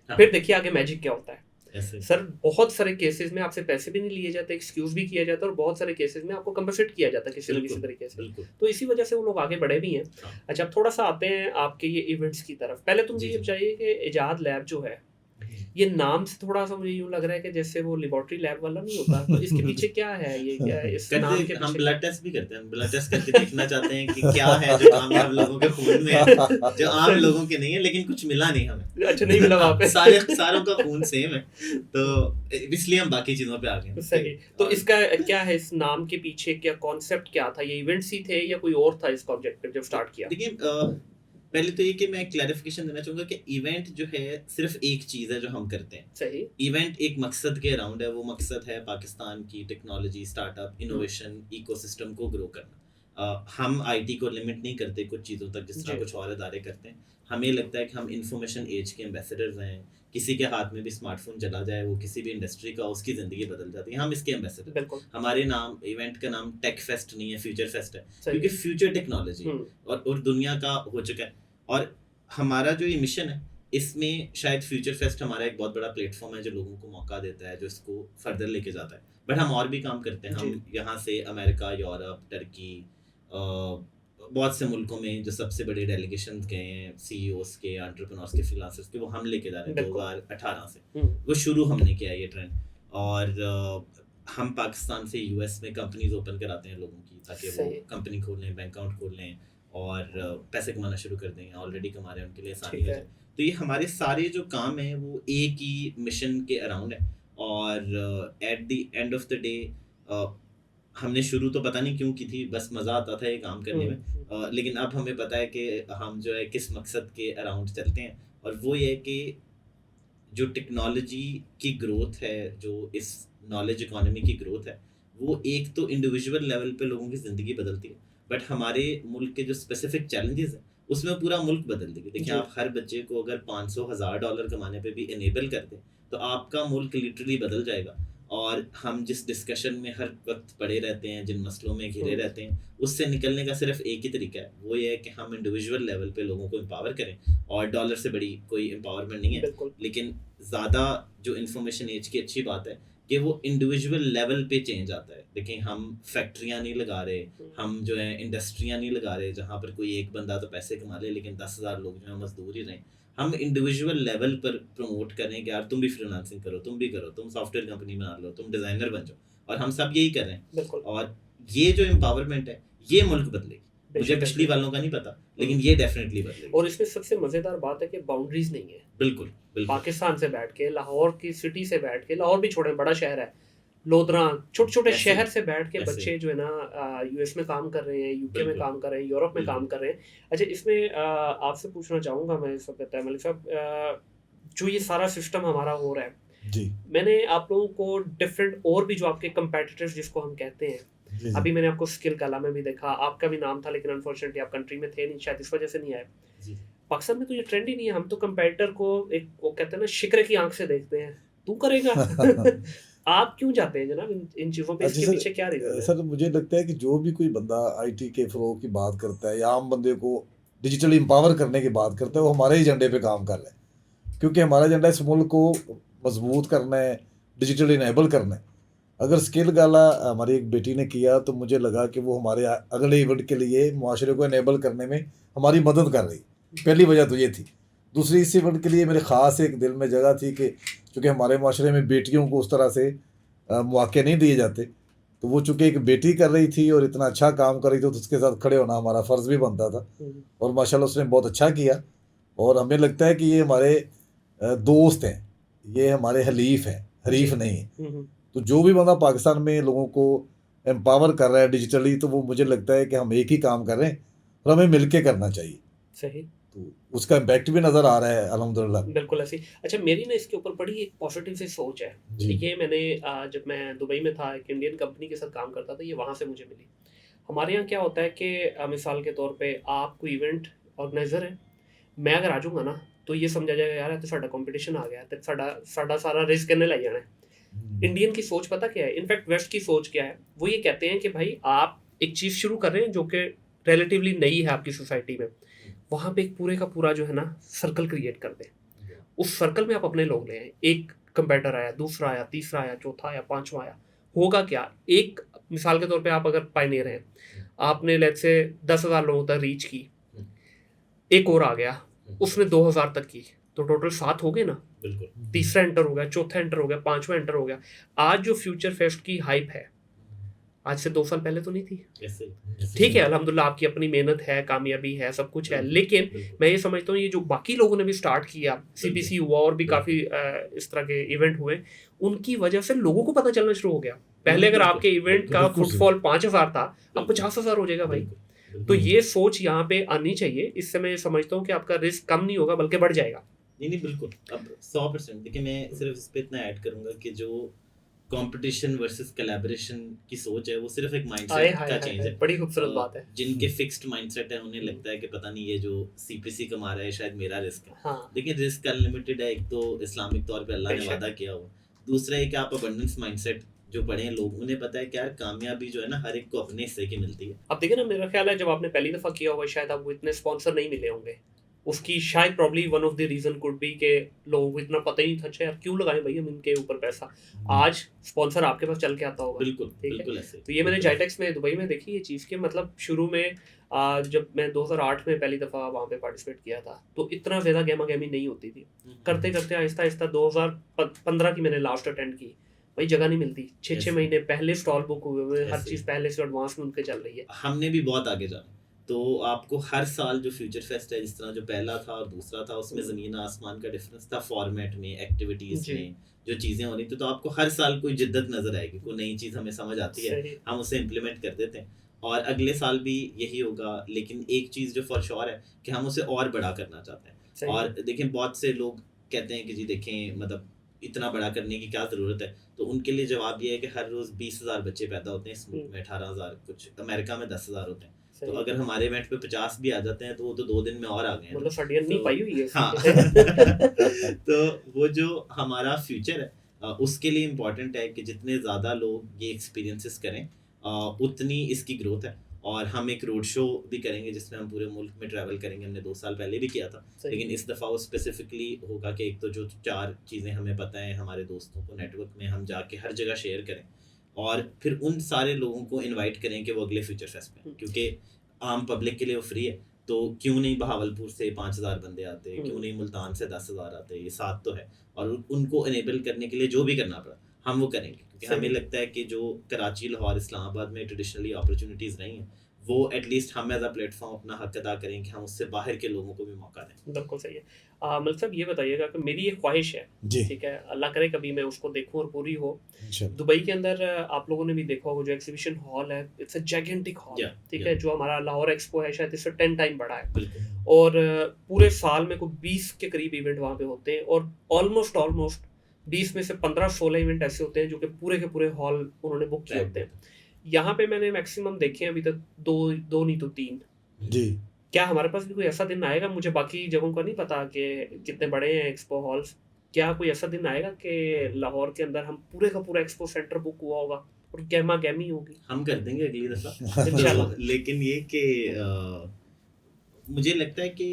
फिर देखिए आगे मैजिक क्या होता है। सर बहुत सारे केसेस में आपसे पैसे भी नहीं लिए जाते, एक्सक्यूज भी किया जाता है, और बहुत सारे केसेस में आपको कंपनसेट किया जाता है किसी न किसी तरीके से। तो इसी वजह से वो लोग आगे बढ़े भी हैं। अच्छा अब थोड़ा सा आते हैं आपके ये इवेंट्स की तरफ। पहले तो मुझे ये बताइए कि इजाद लैब जो है, ये नाम से थोड़ा सा मुझे यूं लग रहा है कि जैसे वो लेबोरेटरी लैब वाला नहीं होता, तो इसके पीछे क्या है? ये क्या है इस नाम के पीछे? हम ब्लड टेस्ट भी करते हैं, ब्लड टेस्ट करके देखना चाहते हैं कि क्या है जो कामयाब लोगों के खून में है, जो आम लोगों के नहीं है, लेकिन कुछ मिला नहीं हमें। अच्छा नहीं मिला वहाँ पे? सारों का खून सेम है, तो इसलिए हम बाकी चीजों पे आ गए। सही। तो इसका क्या है, इस नाम के पीछे क्या कॉन्सेप्ट क्या था? ये इवेंट्स ही थे या कोई और था इसका ऑब्जेक्टिव जब स्टार्ट किया? देखिए पहले तो ये कि मैं क्लैरिफिकेशन देना चाहूँगा कि इवेंट जो है सिर्फ एक चीज़ है जो हम करते हैं। सही। इवेंट एक मकसद के अराउंड है, वो मकसद है पाकिस्तान की टेक्नोलॉजी, स्टार्टअप, इनोवेशन, इकोसिस्टम को ग्रो करना। हम आईटी को लिमिट नहीं करते कुछ चीज़ों तक जिस तरह कुछ और इदारे करते हैं। हमें लगता है कि हम इंफॉर्मेशन एज के एम्बेसडर्स हैं। किसी के हाथ में भी स्मार्टफोन चला जाए, वो किसी भी इंडस्ट्री का, उसकी ज़िंदगी बदल जाती है, हम इसके एम्बेसडर। हमारे नाम इवेंट का नाम टेक फेस्ट नहीं है, फ्यूचर फेस्ट है, क्योंकि फ्यूचर टेक्नोलॉजी और दुनिया का हो चुका है। और हमारा जो ये मिशन है, इसमें शायद फ्यूचर फेस्ट हमारा एक बहुत बड़ा प्लेटफॉर्म है जो लोगों को मौका देता है, जो इसको फर्दर लेके जाता है। बट हम और भी काम करते हैं। हम यहाँ से अमेरिका, यूरोप, टर्की, बहुत से मुल्कों में जो सबसे बड़े डेलीगेशन गए हैं, सीईओस के, एंटरप्रेन्योर्स के, फ्रीलांसर्स के, वो हम लेके जा रहे हैं 2018 से। वो शुरू हमने किया ये ट्रेंड। और हम पाकिस्तान से यूएस में कंपनीज ओपन कराते हैं लोगों की, ताकि वो कंपनी खोल लें, बैंक अकाउंट खोल लें और पैसे कमाना शुरू कर दें, ऑलरेडी कमा रहे हैं उनके लिए आसानी ठीक हो है। जाए। तो ये हमारे सारे जो काम हैं वो एक ही मिशन के अराउंड है। और eight the end of the day हमने शुरू तो पता नहीं क्यों की थी, बस मज़ा आता था ये काम करने में। लेकिन अब हमें पता है कि हम जो है किस मकसद के अराउंड चलते हैं, और वो ये है कि जो टेक्नोलॉजी की ग्रोथ है, जो इस नॉलेज इकोनॉमी की ग्रोथ है, वो एक तो इंडिविजुअल लेवल पे लोगों की ज़िंदगी बदलती है, बट हमारे मुल्क के जो स्पेसिफिक चैलेंजेस हैं उसमें पूरा मुल्क बदल देगी। देखिए, जी। आप हर बच्चे को अगर 500,000 डॉलर कमाने पे भी इनेबल कर दें तो आपका मुल्क लिटरली बदल जाएगा। और हम जिस डिस्कशन में हर वक्त पड़े रहते हैं, जिन मसलों में घिरे रहते हैं, उससे निकलने का सिर्फ एक ही तरीका है, वो ये है कि हम इंडिविजुअल लेवल पे लोगों को एम्पावर करें। और डॉलर से बड़ी कोई एम्पावरमेंट नहीं है। बिल्कुल। लेकिन ज़्यादा जो इन्फॉर्मेशन एज की अच्छी बात है कि वो इंडिविजुअल लेवल पे चेंज आता है। देखिए, हम फैक्ट्रियाँ नहीं लगा रहे, हम जो है इंडस्ट्रियाँ नहीं लगा रहे जहाँ पर कोई एक बंदा तो पैसे कमा ले लेकिन 10,000 लोग जो है मजदूर ही रहें। हम इंडिविजुअल लेवल पर प्रमोट करें कि यार तुम भी फ्रीलांसिंग करो, तुम भी करो, तुम सॉफ्टवेयर कंपनी बना लो, तुम डिज़ाइनर बन जाओ, और हम सब यही कर रहे हैं। बिल्कुल। और ये जो एम्पावरमेंट है ये मुल्क बदलेगी। मुझे पिछली वालों का नहीं पता, लेकिन ये डेफिनेटली बदलेगी। और इसमें सबसे मजेदार बात है कि बाउंड्रीज नहीं है। बिल्कुल बिल्कुल। पाकिस्तान से बैठ के, लाहौर की सिटी से बैठ के, लाहौर भी छोड़े, बड़ा शहर है, लोधरा, छोटे छोटे ऐसे- शहर से बैठ के ऐसे। बच्चे जो है ना यूएस में काम कर रहे हैं, यूके में बिल्कुल। काम कर रहे हैं, यूरोप में बिल्कुल। काम कर रहे हैं। अच्छा, इसमें आपसे पूछना चाहूँगा मैं इस वक्त, मलिक साहब, जो ये सारा सिस्टम हमारा हो रहा है, जी मैंने आप लोगों को डिफरेंट और भी जो आपके कंपेटिटर्स जिसको हम कहते हैं, जी अभी मैंने आपको स्किल कला में भी देखा, आपका भी नाम था, लेकिन अनफॉर्चुनेटली आप कंट्री में थे नहीं, शायद इस वजह से नहीं आए। जी। पाकिस्तान में तो ये ट्रेंड ही नहीं है। हम तो कंपेटिटर को एक, वो कहते हैं ना, शिकरे की आंख से देखते हैं, तू करेगा। आप क्यों जाते हैं जनाब इन चीज़ों पे? अच्छा इसके सर, पीछे क्या रीजन है? सर मुझे लगता है कि जो भी कोई बंदा आईटी के फ़रो की बात करता है या आम बंदे को डिजिटली एम्पावर करने की बात करता है, वो हमारे ही एजेंडे पे काम कर रहा है। क्योंकि हमारा एजेंडा इस मुल्क को मजबूत करना है, डिजिटली इनेबल करना है। अगर स्किल गाला हमारी एक बेटी ने किया तो मुझे लगा कि वो हमारे अगले इवेंट के लिए मुआशरे को इनेबल करने में हमारी मदद कर रही। पहली वजह तो ये थी। दूसरी, इस इवेंट के लिए मेरे ख़ास एक दिल में जगह थी कि चूँकि हमारे माशरे में बेटियों को उस तरह से मौके नहीं दिए जाते, तो वो चूँकि एक बेटी कर रही थी और इतना अच्छा काम कर रही थी, तो उसके साथ खड़े होना हमारा फ़र्ज़ भी बनता था। और माशाल्लाह उसने बहुत अच्छा किया। और हमें लगता है कि ये हमारे दोस्त हैं, ये हमारे हलीफ हैं, हरीफ नहीं है। तो जो भी बंदा पाकिस्तान में लोगों को एम्पावर कर रहा है डिजिटली, तो वो मुझे लगता है कि हम एक ही काम कर रहे हैं और हमें मिलके करना चाहिए। सही। तो उसका इम्पैक्ट भी नज़र आ रहा है अल्हम्दुलिल्लाह। बिल्कुल ऐसी। अच्छा, मेरी ना इसके ऊपर बड़ी एक पॉजिटिव सी सोच है। जी। ये मैंने जब मैं दुबई में था, एक इंडियन कंपनी के साथ काम करता था, ये वहाँ से मुझे मिली। हमारे यहाँ क्या होता है कि मिसाल के तौर पे आप कोई इवेंट ऑर्गेनाइजर है, मैं अगर आ जाऊँगा ना तो ये समझा जाएगा यार ये तो साडा कंपटीशन आ गया, तो साडा सारा रिस्क करने लग जाना है। इंडियन की सोच पता क्या है, इनफैक्ट वेस्ट की सोच क्या है, वो ये कहते हैं कि भाई आप एक चीज़ शुरू कर रहे हैं जो कि रिलेटिवली नई है आपकी सोसाइटी में, वहाँ पे एक पूरे का पूरा जो है ना सर्कल क्रिएट कर दें। उस सर्कल में आप अपने लोग ले आए, एक कंपेटर आया, दूसरा आया, तीसरा आया, चौथा आया, पांचवा आया। होगा क्या, एक मिसाल के तौर पे आप अगर पायनियर हैं, आपने लेट्स से 10,000 लोगों तक रीच की, एक और आ गया, उसने 2,000 तक की, तो टोटल 7 हो गए ना। बिल्कुल। तीसरा एंटर हो गया, चौथा एंटर हो गया, पांचवा एंटर हो गया। आज जो फ्यूचर फेस्ट की हाइप है, आज से 2 साल पहले तो नहीं थी। ऐसे ठीक है, अल्हम्दुलिल्लाह आपकी अपनी मेहनत है, कामयाबी है, सब कुछ है, लेकिन मैं ये समझता हूँ ये जो बाकी लोगों ने भी स्टार्ट किया, सीपीसी हुआ और भी काफ़ी इस तरह के इवेंट हुए, उनकी वजह से लोगों को पता चलना शुरू हो गया। पहले अगर आपके इवेंट का बिल्कुल सही। फुटफॉल 5,000 था, अब 50,000 हो जाएगा भाई। तो ये सोच यहाँ पे आनी चाहिए। इससे मैं समझता हूँ कि आपका रिस्क कम नहीं होगा बल्कि बढ़ जाएगा। नहीं बिल्कुल। अब 100% देखिए, मैं सिर्फ इस पे इतना ऐड करूंगा कि जो कंपटीशन वर्सेस कोलैबोरेशन की सोच है वो सिर्फ एक माइंडसेट का चेंज है। बड़ी खूबसूरत बात है। जिनके फिक्स्ड माइंडसेट है उन्हें लगता है कि पता नहीं ये जो सीपीसी कमा रहा है शायद मेरा रिस्क है। हाँ, देखिए, रिस्क अनलिमिटेड है। एक तो इस्लामिक तौर पे अल्लाह ने बेशक। वादा किया हुआ, दूसरा है कि आप अबंडेंस माइंडसेट जो पढ़े हैं लोग, उन्हें पता है कि यार कामयाबी जो है ना हर एक को अपने हिस्से की मिलती है। अब देखिए ना, मेरा ख्याल है जब आपने पहली दफ़ा किया होगा शायद आपको इतने स्पॉन्सर नहीं मिले होंगे। उसकी शायद probably one of the reason could be के लोगों को इतना पता ही नहीं था, अच्छा यार क्यों लगाएं भाई हम इनके ऊपर पैसा। आज स्पॉन्सर आपके पास चल के आता होगा। बिल्कुल ठीक है। बिल्कुल ऐसे। तो ये मैंने जाइटेक्स में दुबई में देखी ये चीज़ के, मतलब शुरू में जब मैं 2008 में पहली दफ़ा वहाँ पे पार्टिसिपेट किया था तो इतना ज़्यादा गेमा गेमी नहीं होती थी। करते करते आहिस्ता आहिस्ता 2015 की मैंने लास्ट अटेंड की, भाई जगह नहीं मिलती, 6-6 ऐसे। महीने पहले स्टॉल बुक हुए हुए, हर ऐसे। चीज़ पहले से एडवांस में उनके चल रही है। हमने भी बहुत आगे जाना। तो आपको हर साल जो फ्यूचर फेस्ट है, जिस तरह जो पहला था और दूसरा था, उसमें ज़मीन आसमान का डिफरेंस था फॉर्मेट में, एक्टिविटीज़ जी। में, जो चीज़ें हो रही थी। तो आपको हर साल कोई जिद्दत नज़र आएगी, कोई नई चीज़ हमें समझ आती है, सही। हम उसे इम्प्लीमेंट कर देते हैं, और अगले साल भी यही होगा। लेकिन एक चीज़ जो फॉर श्योर है कि हम उसे और बड़ा करना चाहते हैं। सही। और देखें, बहुत से लोग कहते हैं कि जी देखें, मतलब इतना बड़ा करने की क्या ज़रूरत है। तो उनके लिए जवाब ये है कि हर रोज़ 20,000 बच्चे पैदा होते हैं इस मुल्क में, 18,000 कुछ, अमेरिका में 10,000 होते हैं। तो सही। अगर हमारे इवेंट पे 50 भी आ जाते हैं तो वो तो 2 दिन में और आ गए हैं। मतलब सडियन नहीं तो पाई हुई है हाँ इसकी। तो वो जो हमारा फ्यूचर है, उसके लिए इम्पोर्टेंट है कि जितने ज़्यादा लोग ये एक्सपीरियंसेस करें, उतनी इसकी ग्रोथ है। और हम एक रोड शो भी करेंगे जिसमें हम पूरे मुल्क में ट्रैवल करेंगे। हमने 2 साल पहले भी किया था, सही। लेकिन इस दफ़ा वो स्पेसिफिकली होगा कि एक तो जो 4 चीज़ें हमें पता है हमारे दोस्तों को नेटवर्क में हम जाके हर जगह शेयर करें, और फिर उन सारे लोगों को इनवाइट करें कि वो अगले फ्यूचर फेस्ट में, क्योंकि आम पब्लिक के लिए वो फ्री है। तो क्यों नहीं बहावलपुर से 5,000 बंदे आते, क्यों नहीं मुल्तान से 10,000 आते, ये 7 तो है। और उनको इनेबल करने के लिए जो भी करना पड़ा हम वो करेंगे, क्योंकि सही। हमें लगता है कि जो कराची, लाहौर, इस्लामाबाद में ट्रेडिशनली अपॉर्चुनिटीज़ रही हैं, वो एटलीस्ट हम एज अ प्लेटफॉर्म अपना हक अदा करें कि हम उससे बाहर के लोगों को भी मौका दें। बिल्कुल सही है। मतलब साहब ये बताइएगा कि मेरी एक ख्वाहिश है, जी। ठीक है, अल्लाह करे कभी मैं उसको देखूं और पूरी हो। इंशाल्लाह। दुबई के अंदर आप लोगों ने भी देखा होगा जो एग्जीबिशन हॉल है, इट्स अ जायगेंटिक हॉल, Yeah, ठीक yeah. है, जो हमारा लाहौर एक्सपो है शायद इससे 10 टाइम बड़ा है। बिल्कुल। और पूरे साल में कोई 20 के करीब इवेंट वहाँ पे होते हैं, और ऑलमोस्ट 20 में से 15-16 इवेंट ऐसे होते हैं जो कि पूरे के पूरे हॉल उन्होंने बुक किए होते हैं। यहाँ पे मैंने मैक्सिमम देखे हैं अभी तक दो नहीं तो 3। जी। क्या हमारे पास भी कोई ऐसा दिन आएगा, मुझे बाकी जगहों का नहीं पता कि कितने बड़े हैं एक्सपो हॉल्स, क्या कोई ऐसा दिन आएगा कि लाहौर के अंदर हम पूरे का पूरा एक्सपो सेंटर बुक हुआ होगा और गहमा गहमी होगी? हम कर देंगे अगली दफ़ा। इंशाल्लाह। तो लेकिन ये कि मुझे लगता है कि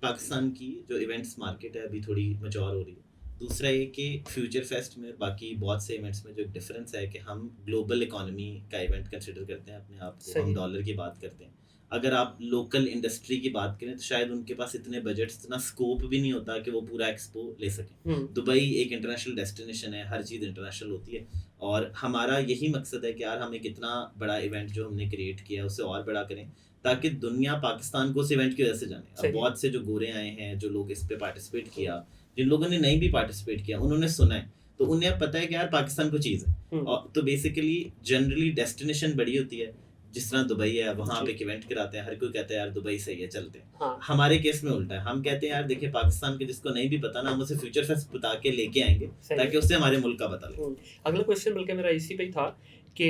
पाकिस्तान की जो इवेंट्स मार्केट है अभी थोड़ी मैच्योर हो रही है। दूसरा ये कि फ्यूचर फेस्ट में बाकी बहुत से इवेंट्स में जो एक डिफरेंस है कि हम ग्लोबल इकोनॉमी का इवेंट कंसिडर करते हैं अपने आप को, सही। हम डॉलर की बात करते हैं। अगर आप लोकल इंडस्ट्री की बात करें तो शायद उनके पास इतने बजट्स, इतना स्कोप भी नहीं होता कि वो पूरा एक्सपो ले सकें। दुबई एक इंटरनेशनल डेस्टिनेशन है, हर चीज़ इंटरनेशनल होती है, और हमारा यही मकसद है कि यार हम एक इतना बड़ा इवेंट जो हमने क्रिएट किया है उसे और बड़ा करें, ताकि दुनिया पाकिस्तान को उस इवेंट की वजह से जाने। सही। अब बहुत से जो गोरे आए हैं, जो लोग इस पे पार्टिसिपेट किया, जिन लोगों ने नहीं भी पार्टिसिपेट किया, उन्होंने सुना है, तो उन्हें अब पता है कि यार पाकिस्तान को चीज़ है। और तो बेसिकली जनरली डेस्टिनेशन बड़ी होती है, जिस तरह दुबई है, वहाँ आप जी। एक इवेंट कराते हैं, हर कोई कहता है यार दुबई सही है, चलते हैं। हाँ। हमारे केस में उल्टा है, हम कहते हैं यार देखिए पाकिस्तान के जिसको नहीं भी पता ना, हम उसे फ्यूचर फेस्ट बता के लेके आएंगे सही। ताकि उससे हमारे मुल्क का पता लगे। अगला क्वेश्चन बल्कि मेरा इसी पे ही था कि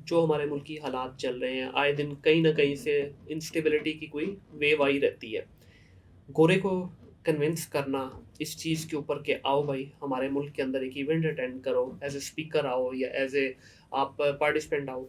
जो हमारे मुल्क की हालात चल रहे हैं, आए दिन कहीं ना कहीं से इंस्टेबिलिटी की कोई वेव आई रहती है, गोरे को कन्विंस करना इस चीज़ के ऊपर कि आओ भाई हमारे मुल्क के अंदर एक इवेंट अटेंड करो, एज ए स्पीकर आओ या एज ए आप पार्टिसिपेंट आओ,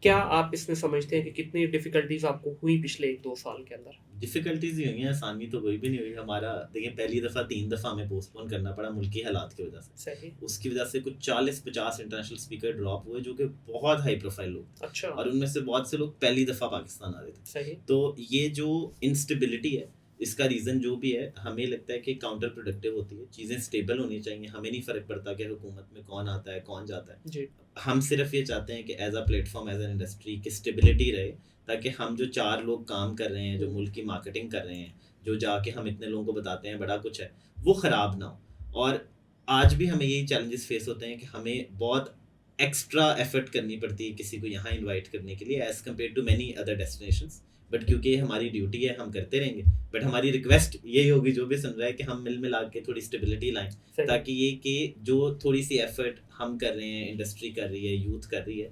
क्या आप इसमें समझते हैं कि कितनी डिफिकल्टीज आपको हुई पिछले 1-2 साल के अंदर? डिफिकल्टीज ही हुई हैं, आसानी तो कोई भी नहीं हुई। हमारा देखिए पहली दफ़ा 3 दफ़ा हमें पोस्टपोन करना पड़ा मुल्क की हालात की वजह से। सही। उसकी वजह से कुछ 40-50 इंटरनेशनल स्पीकर ड्रॉप हुए जो कि बहुत हाई प्रोफाइल लोग, अच्छा। और उनमें से बहुत से लोग पहली दफ़ा पाकिस्तान आ रहे थे। सही। तो ये जो इंस्टेबिलिटी है, इसका रीज़न जो भी है, हमें लगता है कि काउंटर प्रोडक्टिव होती है। चीज़ें स्टेबल होनी चाहिए, हमें नहीं फ़र्क पड़ता कि हुकूमत में कौन आता है कौन जाता है। जी। हम सिर्फ ये चाहते हैं कि as a platform, as an industry की स्टेबिलिटी रहे, ताकि हम जो 4 लोग काम कर रहे हैं, जो मुल्क की मार्केटिंग कर रहे हैं, जो जाके हम इतने लोगों को बताते हैं बड़ा कुछ है, वो ख़राब ना हो। और आज भी हमें यही चैलेंजेस फेस होते हैं कि हमें बहुत एक्स्ट्रा एफर्ट करनी पड़ती है किसी को यहाँ इनवाइट करने के लिए, as compare to many other destinations. But क्योंकि ये हमारी ड्यूटी है, हम करते रहेंगे। बट हमारी रिक्वेस्ट यही होगी जो भी सुन रहा है कि हम मिल मिला के थोड़ी स्टेबिलिटी लाएं, ताकि ये कि जो थोड़ी सी एफर्ट हम कर रहे हैं, इंडस्ट्री कर रही है, यूथ कर रही है,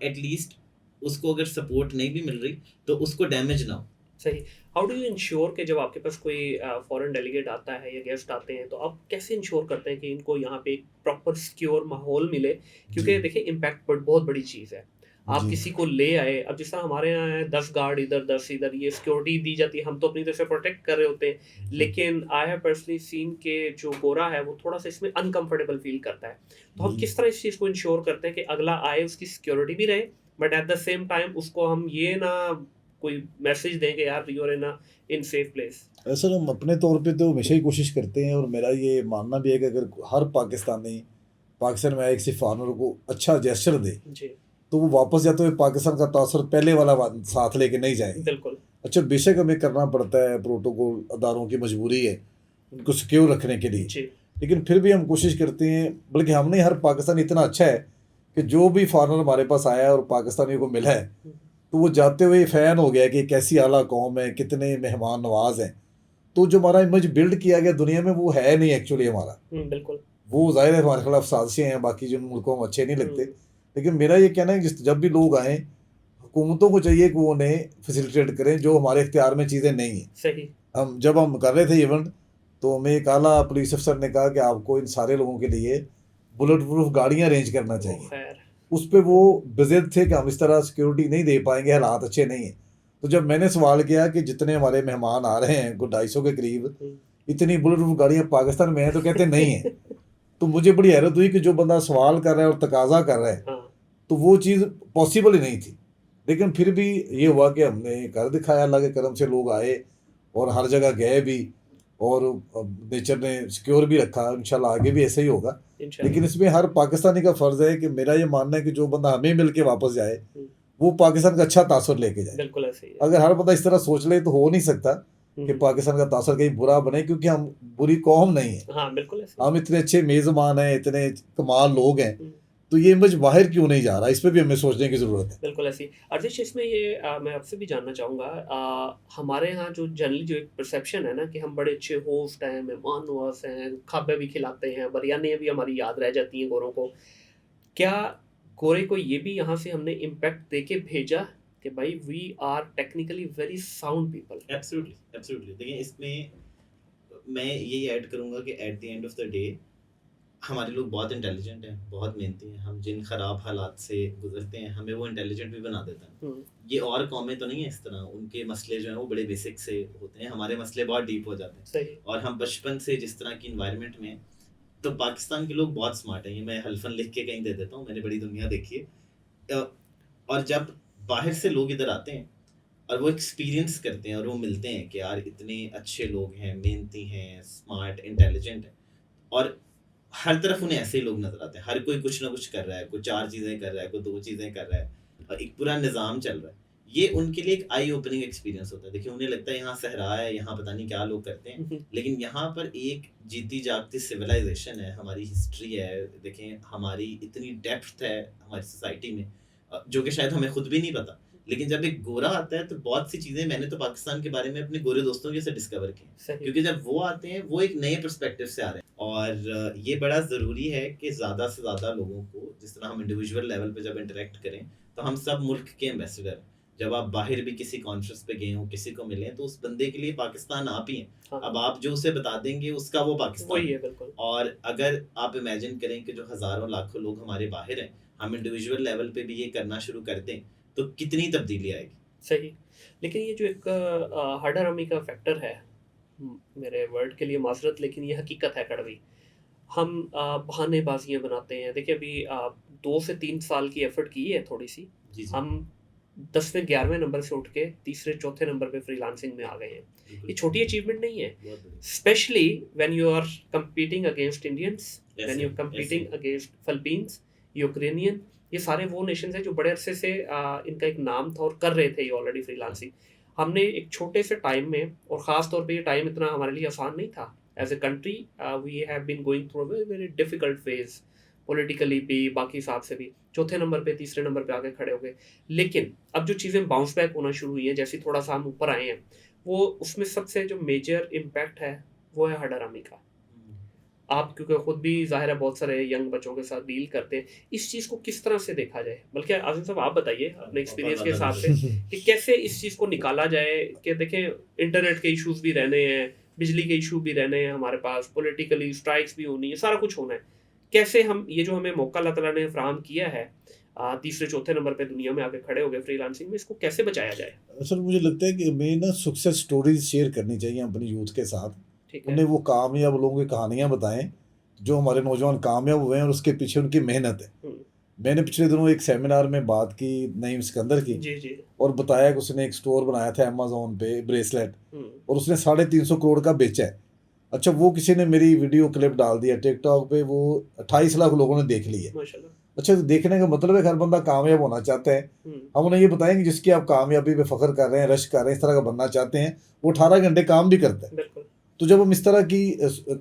एटलीस्ट उसको अगर सपोर्ट नहीं भी मिल रही तो उसको डैमेज ना हो। सही। हाउ डू यू इंश्योर कि जब आपके पास कोई फॉरेन डेलीगेट आता है या गेस्ट आते हैं, तो आप कैसे इंश्योर करते हैं कि इनको यहाँ पे एक प्रॉपर सिक्योर माहौल मिले? क्योंकि जी। देखिए इम्पैक्ट बहुत बड़ी चीज़ है। आप जी। किसी को ले आए, अब जिस तरह हमारे यहाँ है 10 गार्ड इधर 10 इधर, ये सिक्योरिटी दी जाती है, हम तो अपनी तरफ से प्रोटेक्ट कर रहे होते हैं, लेकिन आई हैव पर्सनली सीन के जो गोरा है वो थोड़ा सा इसमें अनकंफर्टेबल फील करता है। तो हम जी। किस तरह इस चीज़ को इंश्योर करते हैं कि अगला आए उसकी सिक्योरिटी भी रहे, but at the same time उसको हम ये ना कोई मैसेज दें कि यार you are in safe place? Sir हम अपने तौर पे तो हमेशा ही कोशिश करते हैं, और मेरा ये मानना भी है कि अगर हर पाकिस्तानी पाकिस्तान में आए किसी फॉरेनर को अच्छा जेस्चर दे, जी। तो वो वापस जाते हुए पाकिस्तान का तासुर पहले वाला साथ लेके नहीं जाएंगे। बिल्कुल। अच्छा, बेशक हमें करना पड़ता है, प्रोटोकॉल अदारों की मजबूरी है उनको सिक्योर रखने के लिए, जी। लेकिन फिर भी हम कोशिश करते हैं, बल्कि हमने हर पाकिस्तान इतना अच्छा है कि जो भी फॉरनर हमारे पास आया है और पाकिस्तानियों को मिला है तो वो जाते हुए फ़ैन हो गया कि कैसी आला कौम है, कितने मेहमान नवाज हैं। तो जो हमारा इमेज बिल्ड किया गया दुनिया में वो है नहीं एक्चुअली हमारा। बिल्कुल। वो जाहिर है हमारे खिलाफ साजिशें हैं, बाकी जिन मुल्कों को अच्छे नहीं लगते, लेकिन मेरा ये कहना है कि जब भी लोग आएँ हुकूमतों को चाहिए कि वो उन्हें फैसिलिटेट करें जो हमारे इख्तियार में चीज़ें नहीं हैं। सही। जब हम कर रहे थे इवेंट तो हमें एक आला पुलिस अफसर ने कहा कि आपको इन सारे लोगों के लिए बुलेट प्रूफ गाड़ियाँ अरेंज करना चाहिए। खैर। उस पे वो बेज़िद थे कि हम इस तरह सिक्योरिटी नहीं दे पाएंगे, हालात अच्छे नहीं हैं। तो जब मैंने सवाल किया कि जितने हमारे मेहमान आ रहे हैं कुछ 250 के करीब, इतनी बुलेट प्रूफ गाड़ियाँ पाकिस्तान में हैं, तो कहते नहीं हैं। तो मुझे बड़ी हैरत हुई कि जो बंदा सवाल कर रहा है और तकाजा कर रहा है तो वो चीज़ पॉसिबल ही नहीं थी। लेकिन फिर भी ये हुआ कि हमने कर दिखाया, अल्लाह के करम से लोग आए और हर जगह गए भी, और नेचर ने सिक्योर भी रखा। इंशाल्लाह आगे भी ऐसे ही होगा। लेकिन इसमें हर पाकिस्तानी का फ़र्ज़ है कि मेरा ये मानना है कि जो बंदा हमें मिल के वापस जाए वो पाकिस्तान का अच्छा तासुर लेके जाए। बिल्कुल ऐसे ही है। अगर हर बंदा इस तरह सोच ले तो हो नहीं सकता कि पाकिस्तान का तासुर कहीं बुरा बने, क्योंकि हम बुरी कौम नहीं है। हाँ, बिल्कुल ऐसे। हम इतने अच्छे मेज़बान हैं, इतने कमाल लोग हैं, तो ये इमेज बाहर क्यों नहीं जा रहा, इस पर भी हमें सोचने की ज़रूरत है। बिल्कुल ऐसी। अर्जिश, इसमें ये मैं आपसे भी जानना चाहूँगा, हमारे यहाँ जो जनरली जो एक परसेप्शन है ना कि हम बड़े अच्छे होस्ट हैं, मेहमान नवाज हैं, खाबे भी खिलाते हैं, बिरयानी भी हमारी याद रह जाती हैं गोरों को। क्या गोरे को ये भी यहाँ से हमने इम्पैक्ट दे के भेजा कि भाई we are technically very sound people? Absolutely, absolutely. देखिए, इसमें मैं यही ऐड करूँगा कि at the end of the day हमारे लोग बहुत इंटेलिजेंट हैं, बहुत मेहनती हैं। हम जिन ख़राब हालात से गुजरते हैं हमें वो इंटेलिजेंट भी बना देता है। ये और कौमें तो नहीं है इस तरह, उनके मसले जो हैं वो बड़े बेसिक से होते हैं, हमारे मसले बहुत डीप हो जाते हैं। सही। और हम बचपन से जिस तरह की इन्वायरमेंट में, तो पाकिस्तान के लोग बहुत स्मार्ट हैं। ये मैं हल्फन लिख के कहीं दे देता हूँ, मैंने बड़ी दुनिया देखी है। और जब बाहर से लोग इधर आते हैं और वो एक्सपीरियंस करते हैं और वो मिलते हैं कि यार इतने अच्छे लोग हैं, मेहनती हैं, स्मार्ट, इंटेलिजेंट हैं, और हर तरफ उन्हें ऐसे ही लोग नजर आते हैं। हर कोई कुछ ना कुछ कर रहा है, कोई 4 चीज़ें कर रहा है, कोई 2 चीज़ें कर रहा है, और एक पूरा निज़ाम चल रहा है। ये उनके लिए एक आई ओपनिंग एक्सपीरियंस होता है। देखिए, उन्हें लगता है यहाँ सहरा है, यहाँ पता नहीं क्या लोग करते हैं, लेकिन यहाँ पर एक जीती जागती सिविलाइजेशन है, हमारी हिस्ट्री है। देखें, हमारी इतनी डेप्थ है हमारी सोसाइटी में, जो कि शायद हमें खुद भी नहीं पता। लेकिन जब एक गोरा आता है तो बहुत सी चीज़ें मैंने तो पाकिस्तान के बारे में अपने गोरे दोस्तों के से डिस्कवर की, क्योंकि जब वो आते हैं वो एक नए पर्सपेक्टिव से आ रहे हैं। और ये बड़ा ज़रूरी है कि ज़्यादा से ज़्यादा लोगों को, जिस तरह हम इंडिविजुअल लेवल पे जब इंटरेक्ट करें तो हम सब मुल्क के एम्बेसडर हैं। जब आप बाहर भी किसी कॉन्फ्रेंस पे गए हो, किसी को मिले, तो उस बंदे के लिए पाकिस्तान आप ही हैं। हाँ। अब आप जो उसे बता देंगे उसका वो पाकिस्तान है। बिल्कुल। और अगर आप इमेजिन करें कि जो हज़ारों लाखों लोग हमारे बाहर हैं, हम इंडिविजुअल लेवल पे भी ये करना शुरू कर दें तो कितनी तब्दीली आएगी। सही। लेकिन ये जो एक हडरमी का फैक्टर है, मेरे वर्ड के लिए माजरत, लेकिन ये हकीकत है कड़वी। हम बहानेबाजियाँ बनाते हैं। देखिए, अभी 2 से 3 साल की एफर्ट की है थोड़ी सी। हम 10वें 11वें नंबर से उठ के तीसरे चौथे नंबर पे फ्रीलांसिंग में आ गए हैं। ये छोटी अचीवमेंट नहीं है, specially when you are competing against Indians, when you competing against Philippines, Ukrainian. ये सारे वो नेशंस हैं जो बड़े अरसे से इनका एक नाम था और कर रहे थे ये ऑलरेडी फ्रीलांसिंग। हमने एक छोटे से टाइम में, और ख़ास तौर पे ये टाइम इतना हमारे लिए आसान नहीं था as a country, we have been going through a very difficult phase, politically भी, बाकी हिसाब से भी। चौथे नंबर पे, तीसरे नंबर पे आके खड़े हो गए। लेकिन अब जो चीज़ें बाउंस बैक होना शुरू हुई हैं, जैसे थोड़ा सा हम ऊपर आए हैं, वो उसमें सबसे जो मेजर इम्पैक्ट है वो है हडरामी का। आप क्योंकि खुद भी ज़ाहिर है बहुत सारे यंग बच्चों के साथ डील करते हैं, इस चीज़ को किस तरह से देखा जाए? बल्कि आज़म साहब आप बताइए अपने एक्सपीरियंस के हिसाब से कि कैसे इस चीज़ को निकाला जाए। कि देखें, इंटरनेट के इश्यूज़ भी रहने हैं, बिजली के इशू भी रहने हैं हमारे पास, पॉलिटिकली स्ट्राइक्स भी होनी है, सारा कुछ होना है। कैसे हम ये जो हमें मौका अल्लाह ताला ने फराहम किया है, तीसरे चौथे नंबर पे दुनिया में आके खड़े हो गए फ्रीलांसिंग में, इसको कैसे बचाया जाए? सर, मुझे लगता है कि हमें ना सक्सेस स्टोरीज शेयर करनी चाहिए अपनी यूथ के साथ। उन्हें वो कामयाब लोगों की कहानियाँ बताएं जो हमारे नौजवान कामयाब हुए हैं और उसके पीछे उनकी मेहनत है। मैंने पिछले दिनों एक सेमिनार में बात की नईम सिकंदर की, जी। और बताया कि उसने एक स्टोर बनाया था अमेज़न पे, ब्रेसलेट, और उसने 350 करोड़ का बेचा है। अच्छा, वो किसी ने मेरी वीडियो क्लिप डाल दिया टिकटॉक पे, वो 28 लाख लोगों ने देख ली है। अच्छा, तो देखने का मतलब है कि हर बंदा कामयाब होना चाहता है। हम उन्हें ये बताएंगे जिसकी आप कामयाबी पे फख्र कर रहे हैं, रश कर रहे हैं, इस तरह का बनना चाहते हैं, वो 18 घंटे काम भी करता है। बिल्कुल। तो जब हम इस तरह की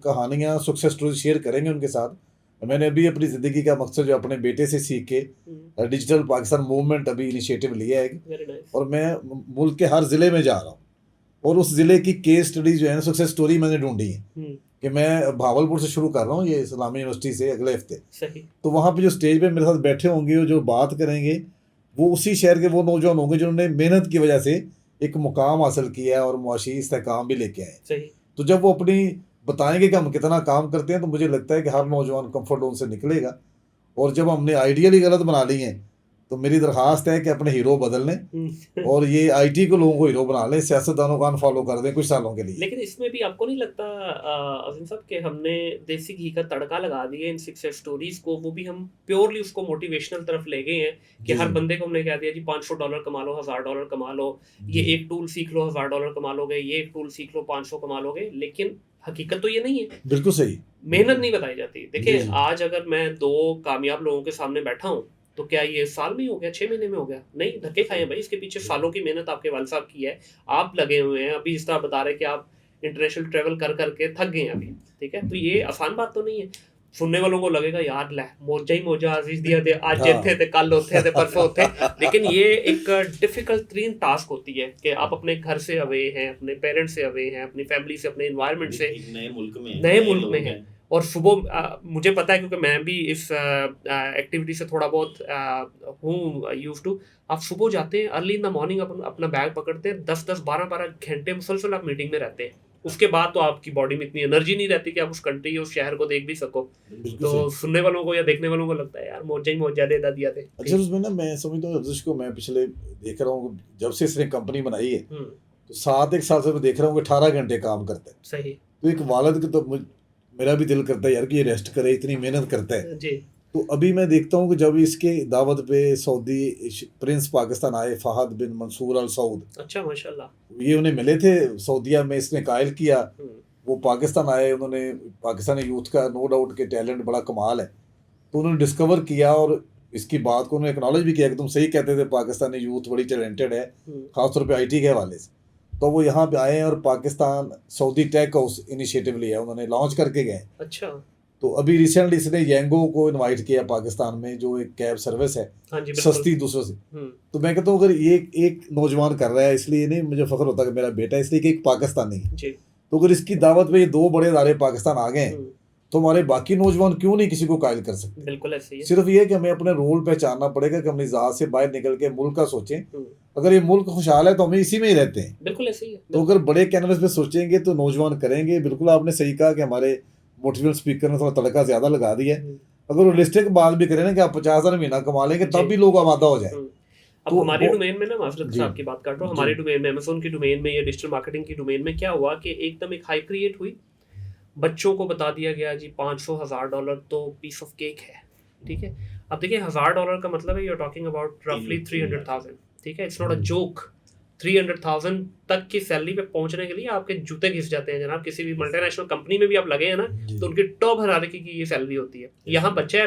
कहानियाँ, सक्सेस स्टोरी शेयर करेंगे उनके साथ, मैंने अभी अपनी ज़िंदगी का मकसद जो अपने बेटे से सीख के डिजिटल पाकिस्तान मूवमेंट अभी इनिशिएटिव लिया है, वेरी नाइस। और मैं मुल्क के हर ज़िले में जा रहा हूँ, और उस ज़िले की केस स्टडी जो है ना, सक्सेस स्टोरी मैंने ढूंढी है कि मैं भावलपुर से शुरू कर रहा हूँ, ये इस्लामी यूनिवर्सिटी से अगले हफ्ते। सही। तो वहाँ पे जो स्टेज पे मेरे साथ बैठे होंगे, वो जो बात करेंगे, वो उसी शहर के वो नौजवान होंगे जिन्होंने मेहनत की वजह से एक मुकाम हासिल किया है और मुआशी इस्तेहकाम भी लेके आए। सही। तो जब वो अपनी बताएंगे कि हम कितना काम करते हैं, तो मुझे लगता है कि हर नौजवान कंफर्ट जोन से निकलेगा। और जब हमने आइडियल ही गलत बना ली हैं, तो मेरी दरख्वास्त है कि अपने हीरो बदल लें और ये आईटी को लोगों को हीरो बना लें, सियासतदानों का अनफॉलो कर दें कुछ सालों के लिए। लेकिन इसमें भी आपको नहीं लगता अजीम साहब कि हमने देसी घी का तड़का लगा दिया इन सक्सेस स्टोरीज को, वो भी हम प्योरली उसको मोटिवेशनल तरफ ले गए हैं कि जी, हर जी। बंदे को हमने कह दिया जी $500 कमा लो, $1000 कमा लो, ये जी। एक टूल सीख लो $1000 कमा लोगे, ये एक टूल सीख लो 500 कमा लोगे। लेकिन हकीकत तो ये नहीं है, बिल्कुल सही। मेहनत नहीं बताई जाती। देखिए जी, जी। आज अगर मैं 2 कामयाब लोगों के सामने बैठा हूँ, तो क्या ये साल में ही हो गया, 6 महीने में हो गया? नहीं, धक्के खाए हैं भाई, इसके पीछे सालों की मेहनत आपके वालिद साहब की है, आप लगे हुए हैं। अभी इस तरह बता रहे हैं कि आप इंटरनेशनल ट्रैवल कर करके थक गए हैं अभी, ठीक है? तो ये आसान बात तो नहीं है। सुनने वालों को लगेगा यार लै मौजा ही मौजा, अजीज दिया दे, आज हाँ। थे कल होते थे परसों होते। लेकिन ये एक डिफिकल्ट तरीन टास्क होती है कि आप अपने घर से अवे हैं, अपने पेरेंट्स से अवे हैं, अपनी फैमिली से, अपने एनवायरनमेंट से, एक नए मुल्क में नए मुल्क लोग में है। और सुबह मुझे पता है क्योंकि मैं भी इस एक्टिविटी से थोड़ा बहुत हूँ यूज टू। आप सुबह जाते हैं अर्ली इन द मॉर्निंग, अपना बैग पकड़ते हैं, 10-10 12-12 घंटे मुसलसल आप मीटिंग में रहते हैं। उसके बाद तो आपकी बॉडी में इतनी एनर्जी नहीं रहती कि आप उस कंट्री या उस शहर को देख भी सको। बिल्कुल तो सही। सुनने वालों को या देखने वालों को लगता है यार मौजा ही मौजा दे दिया थे। अच्छा, उसमें ना मैं समझता हूँ अर्जुश को, मैं पिछले देख रहा हूँ जब से इसने कंपनी बनाई है, तो 7 एक साल से मैं देख रहा हूँ कि 18 घंटे काम करता है। सही। तो एक वालिद के तो मेरा भी दिल करता है यार कि ये रेस्ट करे, इतनी मेहनत करता है। जी। तो अभी मैं देखता हूँ कि जब इसके दावत पे सऊदी प्रिंस पाकिस्तान आए, फहद बिन मंसूर अल सऊद, अच्छा, माशाल्लाह। ये उन्हें मिले थे सऊदीया में, इसने कायल किया, हम्म, वो पाकिस्तान आए, उन्होंने पाकिस्तानी यूथ का नो डाउट के टैलेंट बड़ा कमाल है, तो उन्होंने डिस्कवर किया और इसकी बात को उन्होंने एक्नॉलेज भी किया कि तुम सही कहते थे, पाकिस्तानी यूथ बड़ी टैलेंटेड है, खासतौर पे आईटी के हवाले से। तो वो यहाँ पे आए हैं और Pakistan Saudi tech house initiative लिया, उन्होंने लॉन्च करके गए। अच्छा। तो अभी रिसेंटली इसने येंगो को इनवाइट किया पाकिस्तान में, जो एक कैब सर्विस है हाँ जी, बिल्कुल। सस्ती दूसरों से। तो मैं कहता हूँ अगर ये एक नौजवान कर रहा है, इसलिए नहीं मुझे फख्र होता कि मेरा बेटा, इसलिए कि एक पाकिस्तानी है। जी। तो अगर इसकी दावत पे ये 2 बड़े इदारे पाकिस्तान आ गए हैं, तो हमारे बाकी नौजवान क्यों नहीं किसी को कायल कर सकते? बिल्कुल ऐसे ही है। सिर्फ ये है कि हमें अपने रोल पहचानना पड़ेगा कि अपनी ज़ात से बाहर निकल के मुल्क का सोचें। अगर ये मुल्क खुशहाल है तो हम इसी में ही रहते हैं। बिल्कुल ऐसे ही है। तो अगर बड़े कैनवस पे सोचेंगे तो नौजवान करेंगे। बिल्कुल आपने सही कहा कि हमारे मोटिवेशनल स्पीकर ने थोड़ा तड़का ज़्यादा लगा दिया है। अगर रियलिस्टिक बात भी करें ना कि आप 50,000 महीना कमा लेंगे, तब भी लोग आमादा हो जाए। अब तो हमारी वो- डोमेन में ना, माजरत जी। साहब की बात कर रहा हूँ, जी। हमारी डोमेन में, अमेज़न की डोमेन में या डिजिटल मार्केटिंग की डोमेन में क्या हुआ कि एकदम एक हाई क्रिएट हुई, बच्चों को बता दिया गया जी $500,000 तो पीस ऑफ केक है, ठीक है? अब देखिए $1,000 का मतलब है यू आर टॉकिंग अबाउट रफली 300,000, ठीक है? It's not a joke. 300,000 तक की सैलरी पे पहुंचने के लिए आपके जूते घिस जाते हैं जनाब। किसी भी मल्टीनेशनल कंपनी में भी आप लगे हैं ना, जी। तो उनकी टॉप हायरार्की की ये सैलरी होती है। यहाँ बच्चा है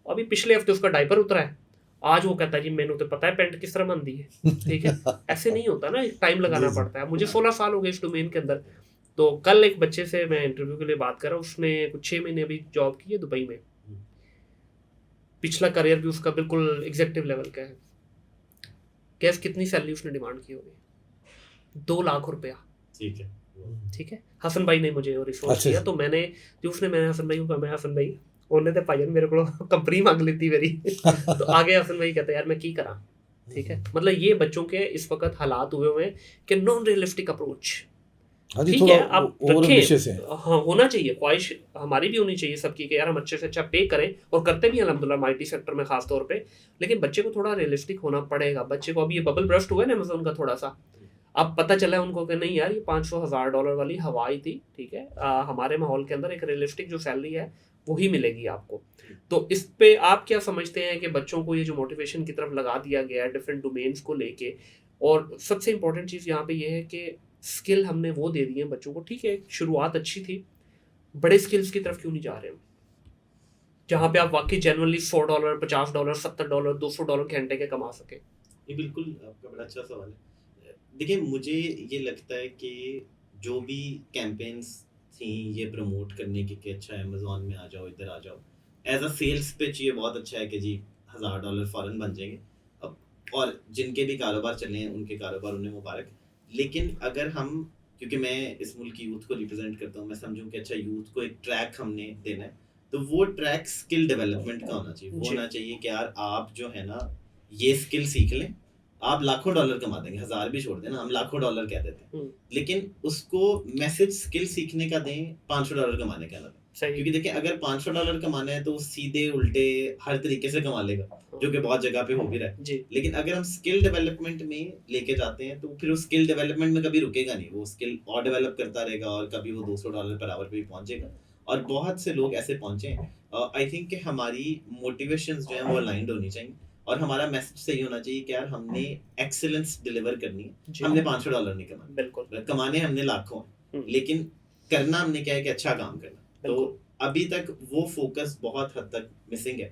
अभी पिछले हफ्ते उसका डायपर उतरा है, आज वो कहता है जी मैंने तो पता है पैंट किस तरह बनती है, ठीक है? ऐसे नहीं होता ना, टाइम लगाना जी, जी। पड़ता है। मुझे 16 साल हो गए इस डोमेन के अंदर। तो कल एक बच्चे से मैं इंटरव्यू के लिए बात कर रहा हूँ, उसने कुछ 6 महीने अभी जॉब की है दुबई में। पिछला करियर भी उसका बिल्कुल एग्जेक्टिव लेवल का है। गैस कितनी सैलरी उसने डिमांड की होगी? 2 लाख रुपया, ठीक है। ठीक है? हसन भाई ने मुझे रिसोर्स अच्छा। किया, तो मैंने हसन भाई को कहा, मैं हसन भाई उन्हें तो भाईजान मेरे को कंपनी मांग लेती मेरी। तो आगे हसन भाई कहते यार मैं की करा, ठीक है? मतलब ये बच्चों के इस वक्त हालात हुए हैं कि नॉन रियलिस्टिक अप्रोच। हाँ जी, ठीक थोड़ा है, आप ओवर रखें, एम्बिशियस है। हाँ होना चाहिए, ख्वाहिश हमारी भी होनी चाहिए सबकी कि यार हम अच्छे से अच्छा पे करें, और करते भी हैं अल्हम्दुलिल्लाह आईटी सेक्टर में खास तौर पे। लेकिन बच्चे को थोड़ा रियलिस्टिक होना पड़ेगा। बच्चे को अभी ये बबल ब्रस्ट हुआ है ना अमेज़न का थोड़ा सा, अब पता चला है उनको कि नहीं यार ये $500,000 वाली हवा ही थी, ठीक है? हमारे माहौल के अंदर एक रियलिस्टिक जो सैलरी है वही मिलेगी आपको। तो इस पे आप क्या समझते हैं कि बच्चों को ये जो मोटिवेशन की तरफ लगा दिया गया है डिफरेंट डोमेन्स को लेके, और सबसे इंपॉर्टेंट चीज़ यहाँ पे ये है कि स्किल हमने वो दे दी है बच्चों को, ठीक है शुरुआत अच्छी थी, बड़े स्किल्स की तरफ क्यों नहीं जा रहे हम? जहाँ पे आप वाकई जेन्युइनली $100, $50, $70, $200 घंटे के कमा सके? ये बिल्कुल आपका बड़ा अच्छा सवाल है। देखिए, मुझे ये लगता है कि जो भी कैंपेन्स थी ये प्रमोट करने की कि अच्छा अमेज़न में आ जाओ, इधर आ जाओ, एज़ अ सेल्स पिच ये बहुत अच्छा है कि जी $1000 फ़ौरन बन जाएँगे। अब और जिनके भी कारोबार चले हैं, उनके कारोबार उन्हें मुबारक। लेकिन अगर हम, क्योंकि मैं इस मुल्क की यूथ को रिप्रेज़ेंट करता हूँ, मैं समझूँ कि अच्छा यूथ को एक ट्रैक हमने देना है, तो वो ट्रैक स्किल डेवलपमेंट का होना चाहिए। वो जी। होना चाहिए कि यार आप जो है ना, ये स्किल सीख लें, आप लाखों डॉलर कमा देंगे, 1000 भी छोड़ दें ना, हम लाखों डॉलर कह देते हैं। हुँ, लेकिन उसको मैसेज स्किल सीखने का दें, $500 कमाने का ना दें। सही। क्योंकि देखिए, अगर $500 कमाना है तो वो सीधे उल्टे हर तरीके से कमा लेगा, जो कि बहुत जगह पे हो भी रहा है। जी, लेकिन अगर हम स्किल डेवलपमेंट में लेके जाते हैं तो फिर वो स्किल डेवलपमेंट में कभी रुकेगा नहीं, वो स्किल और डेवलप करता रहेगा और कभी वो $200 पर आवर पे भी पहुंचेगा। और बहुत से लोग ऐसे पहुंचे हैं। आई थिंक कि हमारी मोटिवेशंस जो है वो अलाइंड होनी चाहिए और हमारा मैसेज सही होना चाहिए कि यार हमने एक्सीलेंस डिलीवर करनी है। जी। हमने $500 नहीं कमाने, बिल्कुल। कमाने हमने लाखों हैं, हुँ, लेकिन करना हमने क्या है कि अच्छा काम करना। तो बिल्कुल। अभी तक वो फोकस बहुत हद तक मिसिंग है।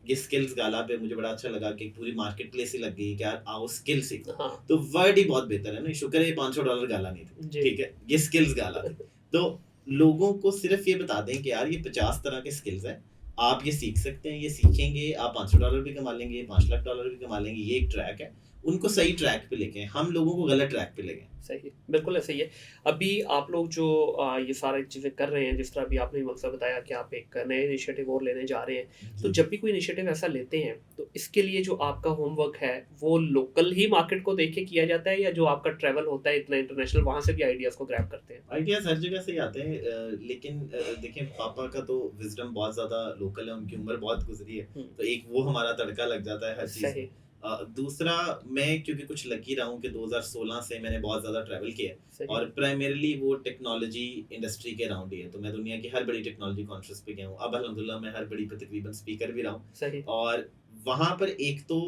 ये स्किल्स गाला पे मुझे बड़ा अच्छा लगा कि पूरी मार्केट प्लेस ही लग गई कि यार आओ स्किल सीखो। हाँ, तो वर्ड ही बहुत बेहतर है ना, शुक्र है ये $500 गाला नहीं थे, जी। ठीक है, ये स्किल्स गाला थे। तो लोगों को सिर्फ ये बता दें कि यार ये 50 तरह के स्किल्स हैं, आप ये सीख सकते हैं, ये सीखेंगे आप $500 भी कमा लेंगे, $5 लाख भी कमा लेंगे, ये एक ट्रैक है। उनको सही ट्रैक पे लेके आएं, हम लोगों को गलत ट्रैक पे ले गए। सही है, बिल्कुल ऐसा ही है। अभी आप लोग जो ये सारी चीज़ें कर रहे हैं, जिस तरह अभी आपने मकसद बताया कि आप एक नए इनिशिएटिव और लेने जा रहे हैं, तो जब भी कोई इनिशिएटिव ऐसा लेते हैं, तो इसके लिए जो आपका होमवर्क है, वो लोकल ही मार्केट को देख के किया जाता है या जो आपका ट्रैवल होता है इतना इंटरनेशनल, वहाँ से भी आइडियाज़ को ग्रैब करते हैं? आइडियाज़ हर जगह से ही आते हैं, लेकिन देखिए पापा का तो विज़डम बहुत ज़्यादा लोकल है, उनकी उम्र बहुत गुज़री है, हुँ, तो एक वो हमारा तड़का लग जाता है हर चीज़ सही, में। दूसरा, मैं क्योंकि कुछ लकी रहा हूँ कि 2016 से मैंने बहुत ज़्यादा ट्रैवल किया है सही, और प्राइमरीली वो टेक्नोलॉजी इंडस्ट्री के अराउंड ही है, तो मैं दुनिया की हर बड़ी टेक्नोलॉजी कॉन्फ्रेंस पे गया हूँ। अब अल्हम्दुलिल्लाह मैं हर बड़ी पे तकरीबन स्पीकर भी रहा हूँ सही। और वहाँ पर एक तो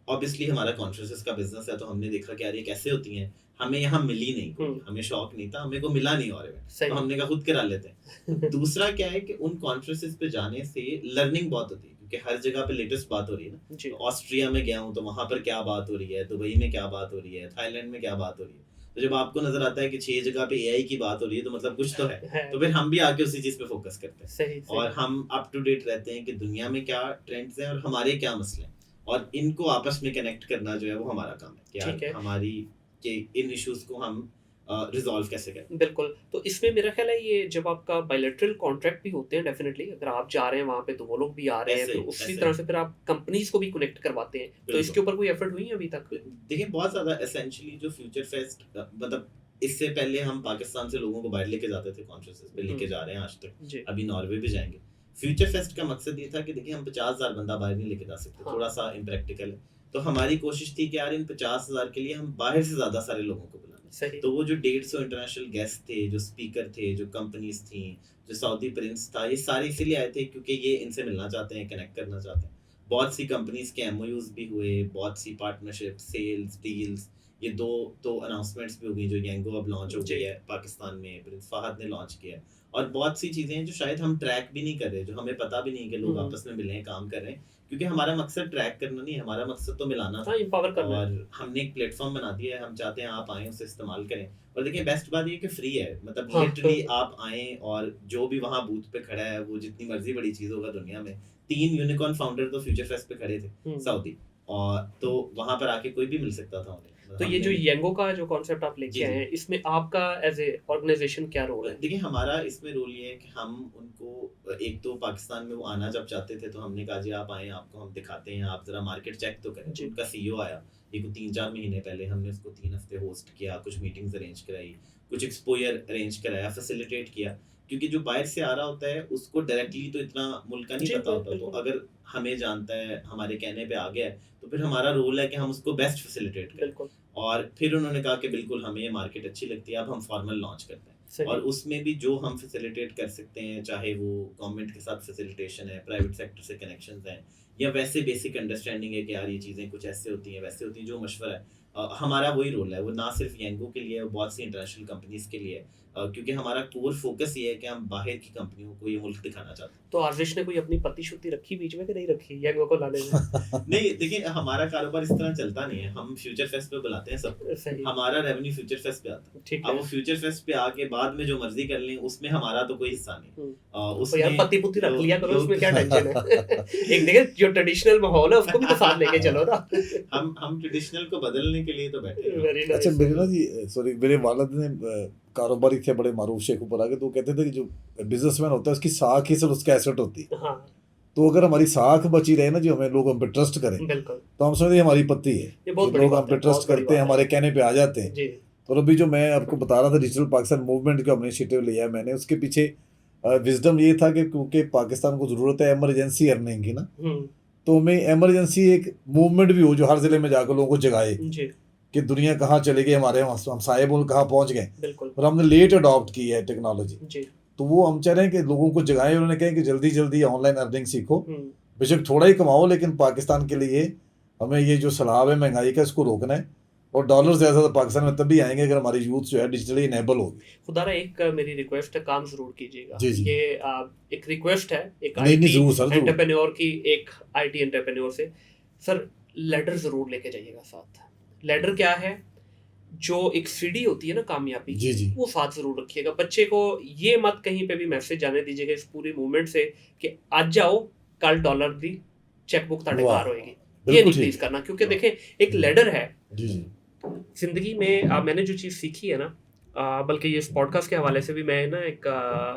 ऑब्वियसली हमारा कॉन्फ्रेंसेस का बिज़नेस है, तो हमने देखा कि यार ये कैसे होती हैं, हमें यहाँ मिली नहीं कोई, हुँ, हमें शौक नहीं था, हमें को मिला नहीं और इवेंट, सही। तो हमने कहा खुद करा लेते हैं। दूसरा क्या है कि उन कॉन्फ्रेंसेस पे जाने से लर्निंग बहुत होती है, क्योंकि हर जगह पे लेटेस्ट बात हो रही है ना। जी, तो ऑस्ट्रिया में गया हूँ तो वहाँ पर क्या बात हो रही है, दुबई में क्या बात हो रही है, थाईलैंड में क्या बात हो रही है। तो जब आपको नज़र आता है कि 6 जगह पे एआई की बात हो रही है तो मतलब कुछ तो है। है, तो फिर हम भी आके उसी चीज़ पे फोकस करते हैं सही, और सही। हम अप टू डेट रहते हैं कि दुनिया में क्या ट्रेंड्स हैं और हमारे क्या मसले हैं और इनको आपस में कनेक्ट करना जो है वो हमारा काम है कि ठीक है। यार हमारी कि इन इश्यूज़ को हम रिज़ॉल्व कैसे करें। बिल्कुल, तो इसमें मेरा ख़्याल है ये जब आपका बायलैटरल कॉन्ट्रैक्ट भी होते हैं डेफ़िनिटली अगर आप जा रहे हैं वहाँ पे तो वो लोग भी आ रहे हैं, ऐसे तो ही, उसी ऐसे तरह ही। से फिर आप कंपनीज़ को भी कनेक्ट करवाते हैं। तो इसके बिल्कुल। ऊपर कोई एफ़र्ट हुई है अभी तक? देखिए बहुत ज़्यादा एसेंशियली जो फ्यूचर फेस्ट मतलब इससे पहले हम पाकिस्तान से लोगों को बाहर लेके जाते थे कॉन्फ्रेंसेस पे, लेके हुँ, जा रहे हैं आज तक। जी, अभी नॉर्वे भी जाएँगे। फ्यूचर फेस्ट का मकसद ये था कि देखिए हम 50,000 बंदा बाहर नहीं लेके जा सकते, हाँ, थोड़ा-सा इम्प्रैक्टिकल है। तो हमारी कोशिश थी कि यार इन 50,000 के लिए हम बाहर से ज़्यादा सारे लोगों को बुलाएँ। सही, तो वो जो 150 इंटरनेशनल गेस्ट थे, जो स्पीकर थे, जो कंपनीज़ थी, जो सऊदी प्रिंस था, ये सारे इसीलिए आए थे क्योंकि ये इनसे मिलना चाहते हैं, कनेक्ट करना चाहते हैं। बहुत सी कंपनीज़ के एमओयूज़ भी हुए, बहुत सी पार्टनरशिप, सेल्स, डील्स, ये 2 तो अनाउंसमेंट्स भी हो गई, जो येंगो अब लॉन्च हो जी, गई है पाकिस्तान में, प्रिंस फहद ने लॉन्च किया है और बहुत सी चीज़ें हैं जो शायद हम ट्रैक भी नहीं कर रहे, जो हमें पता भी नहीं है कि लोग हुँ, आपस में मिले हैं, काम कर रहे हैं। क्योंकि हमारा मकसद ट्रैक करना नहीं है, हमारा मकसद तो मिलाना था। हाँ, एम्पावर करना है। और हमने एक प्लेटफ़ॉर्म बना दिया है, हम चाहते हैं आप आएँ, उसे इस्तेमाल करें। और देखिए बेस्ट बात ये है कि फ्री है, मतलब हाँ, लिटरली आप आएँ और जो भी वहाँ बूथ पे खड़ा है, वो जितनी मर्ज़ी बड़ी चीज़ होगा दुनिया में, 3 यूनिकॉर्न फाउंडर तो फ्यूचर फेस्ट पे खड़े थे, हुँ, सऊदी। और तो वहाँ पर आके कोई भी मिल सकता था उन्हें। तो ये जो हमने येंगो का जो कॉन्सेप्ट आप लेके जी, आए जी। हैं, इसमें आपका एज़ ए ऑर्गनाइज़ेशन क्या रोल है? देखिए हमारा इसमें रोल ये है कि हम उनको एक तो पाकिस्तान में वो आना जब चाहते थे तो हमने कहा जी आप आएँ, आपको हम दिखाते हैं, आप ज़रा मार्केट चेक तो करें। तो जी, उनका सीईओ आया, ये को 3-4 महीने पहले हमने उसको 3 हफ्ते होस्ट किया, कुछ मीटिंग्स अरेंज कराई, कुछ एक्सपोज़र अरेंज कराया, फैसिलिटेट किया। क्योंकि जो बाहर से आ रहा होता है उसको डायरेक्टली तो इतना मुल्क का नहीं जी, पता होता, तो बिल्कुल, अगर हमें जानता है, हमारे कहने पे आ गया है, तो फिर हमारा रोल है कि हम उसको बेस्ट फैसिलिटेट करें। बिल्कुल, और फिर उन्होंने कहा कि बिल्कुल हमें ये मार्केट अच्छी लगती है, अब हम फॉर्मल लॉन्च करते हैं। और सही, उसमें भी जो हम फैसिलिटेट कर सकते हैं, चाहे वो गवर्नमेंट के साथ फैसिलिटेशन है, प्राइवेट सेक्टर से कनेक्शंस हैं, या वैसे बेसिक अंडरस्टैंडिंग है कि यार ये चीज़ें कुछ ऐसे होती हैं, वैसे होती हैं, जो मशवरा है, हमारा वही रोल है। वो ना सिर्फ येंगो के लिए है, वो बहुत सी इंटरनेशनल कंपनीज़ के लिए है। क्योंकि हमारा कोर फोकस ये है कि हम बाहर की कंपनियों को ये मुल्क दिखाना चाहते हैं। तो आर्जिश ने कोई अपनी पति शुद्धि रखी बीच में कि नहीं रखी यंग को लाने में? नहीं देखिए, हमारा कारोबार इस तरह चलता नहीं है। हम फ्यूचर फेस्ट पे बुलाते हैं सब, सही, हमारा रेवेन्यू फ्यूचर फेस्ट पे आता है। ठीक अब है। वो फ्यूचर फेस्ट पे आके बाद में जो मर्जी कर लें, उसमें हमारा तो कोई हिस्सा नहीं। तो यार पति पुति रख लिया करो, उसमें क्या टेंशन है? एक देखिए जो ट्रेडिशनल माहौल है उसको भी तो साथ लेके चलो ना। हम ट्रेडिशनल को बदलने के लिए तो बैठे हैं। वेरी अच्छा नाइस। मेरे ना जी सॉरी, मेरे वालिद ने कारोबारी थे बड़े मारूफ शेखुपुरा के, तो वो कहते थे कि जो बिजनेसमैन होता है उसकी साख ही सिर्फ उसका एसेट होती है। हाँ तो अगर हमारी साख बची रहे ना, जो हमें लोग हम पे ट्रस्ट करें, बिल्कुल, तो हम समझते हैं हमारी पत्ती है, ये बहुत जो बड़ी लोग हम बात पे है, ट्रस्ट बहुत बड़ी करते हैं, बात हमारे है। कहने पे आ जाते हैं। जी और अभी जो मैं आपको बता रहा था डिजिटल पाकिस्तान मूवमेंट का हमने इनिशिएटिव लिया है मैंने, उसके पीछे विजडम ये था कि क्योंकि पाकिस्तान को ज़रूरत है इमरजेंसी अर्निंग की ना, तो हमें इमरजेंसी एक मूवमेंट भी हो जो हर ज़िले में जाकर लोगों को जगाए जी कि दुनिया कहाँ चले गई, हमारे हमसाये मुल्क कहाँ पहुँच गए। बिल्कुल और हमने लेट अडॉप्ट की है टेक्नोलॉजी, जी। तो वो हम चाह रहे हैं कि लोगों को जगाएं। उन्होंने कहा कि जल्दी जल्दी ऑनलाइन अर्निंग सीखो, बेशक थोड़ा ही कमाओ, लेकिन पाकिस्तान के लिए हमें ये जो सलाब है महंगाई का, इसको रोकना है। और डॉलर ज़्यादा पाकिस्तान में तभी आएंगे अगर हमारी यूथ जो है डिजिटली इनेबल होगी। खुदारा एक मेरी रिक्वेस्ट है, काम जरूर कीजिएगा। जी, जी। ये एक रिक्वेस्ट है एक नहीं, आईटी जरूर सर, जरूर। एंटरप्रेन्योर की, एक आईटी एंटरप्रेन्योर से। सर लेडर जरूर लेके जाइएगा साथ। लेडर क्या है? जो एक सीढ़ी होती है ना कामयाबी की, जी, जी। वो साथ जरूर रखिएगा। बच्चे को ये मत कहीं पे भी मैसेज जाने दीजिएगा इस पूरी मूवमेंट से कि आज जाओ कल डॉलर दी चेकबुक ताड़े वाह, पार होएगी। ये बिल्कुल नहीं ठीक। प्लीज करना, क्योंकि देखें एक लेडर है जी जी जिंदगी में। मैंने जो चीज़ सीखी है ना, बल्कि ये इस पॉडकास्ट के हवाले से भी मैं ना एक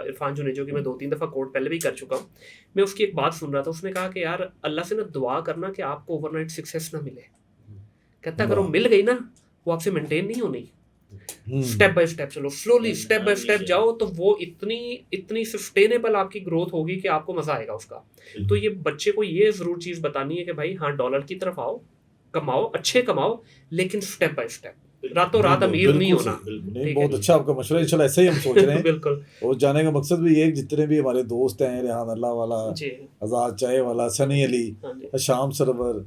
इरफान जुनेजो की मैं 2-3 दफ़ा कोट पहले भी कर चुका हूँ। मैं उसकी एक बात सुन रहा था, उसने कहा कि यार अल्लाह से ना दुआ करना कि आपको ओवरनाइट सक्सेस ना मिले। कहता अगर वो वाह। मिल गई ना, वो आपसे मेंटेन नहीं होनी। स्टेप बाय स्टेप चलो, स्लोली स्टेप बाय स्टेप जाओ, तो वो इतनी सस्टेनेबल आपकी ग्रोथ होगी कि आपको मजा आएगा उसका। तो ये बच्चे को ये जरूर चीज बतानी है कि भाई हाँ डॉलर की तरफ आओ, कमाओ, अच्छे कमाओ, लेकिन स्टेप बाय स्टेप, रातों रात अमीर नहीं होना। नहीं, ठीक बहुत है। अच्छा आपका मशवरा, इंशाल्लाह ऐसे ही हम सोच रहे हैं। बिल्कुल और जाने का मकसद भी ये है कि जितने भी हमारे दोस्त हैं, रेहान अल्लाह वाला, जी, आज़ाद चाय वाला, सनी अली, हाँ जी शाम सरवर,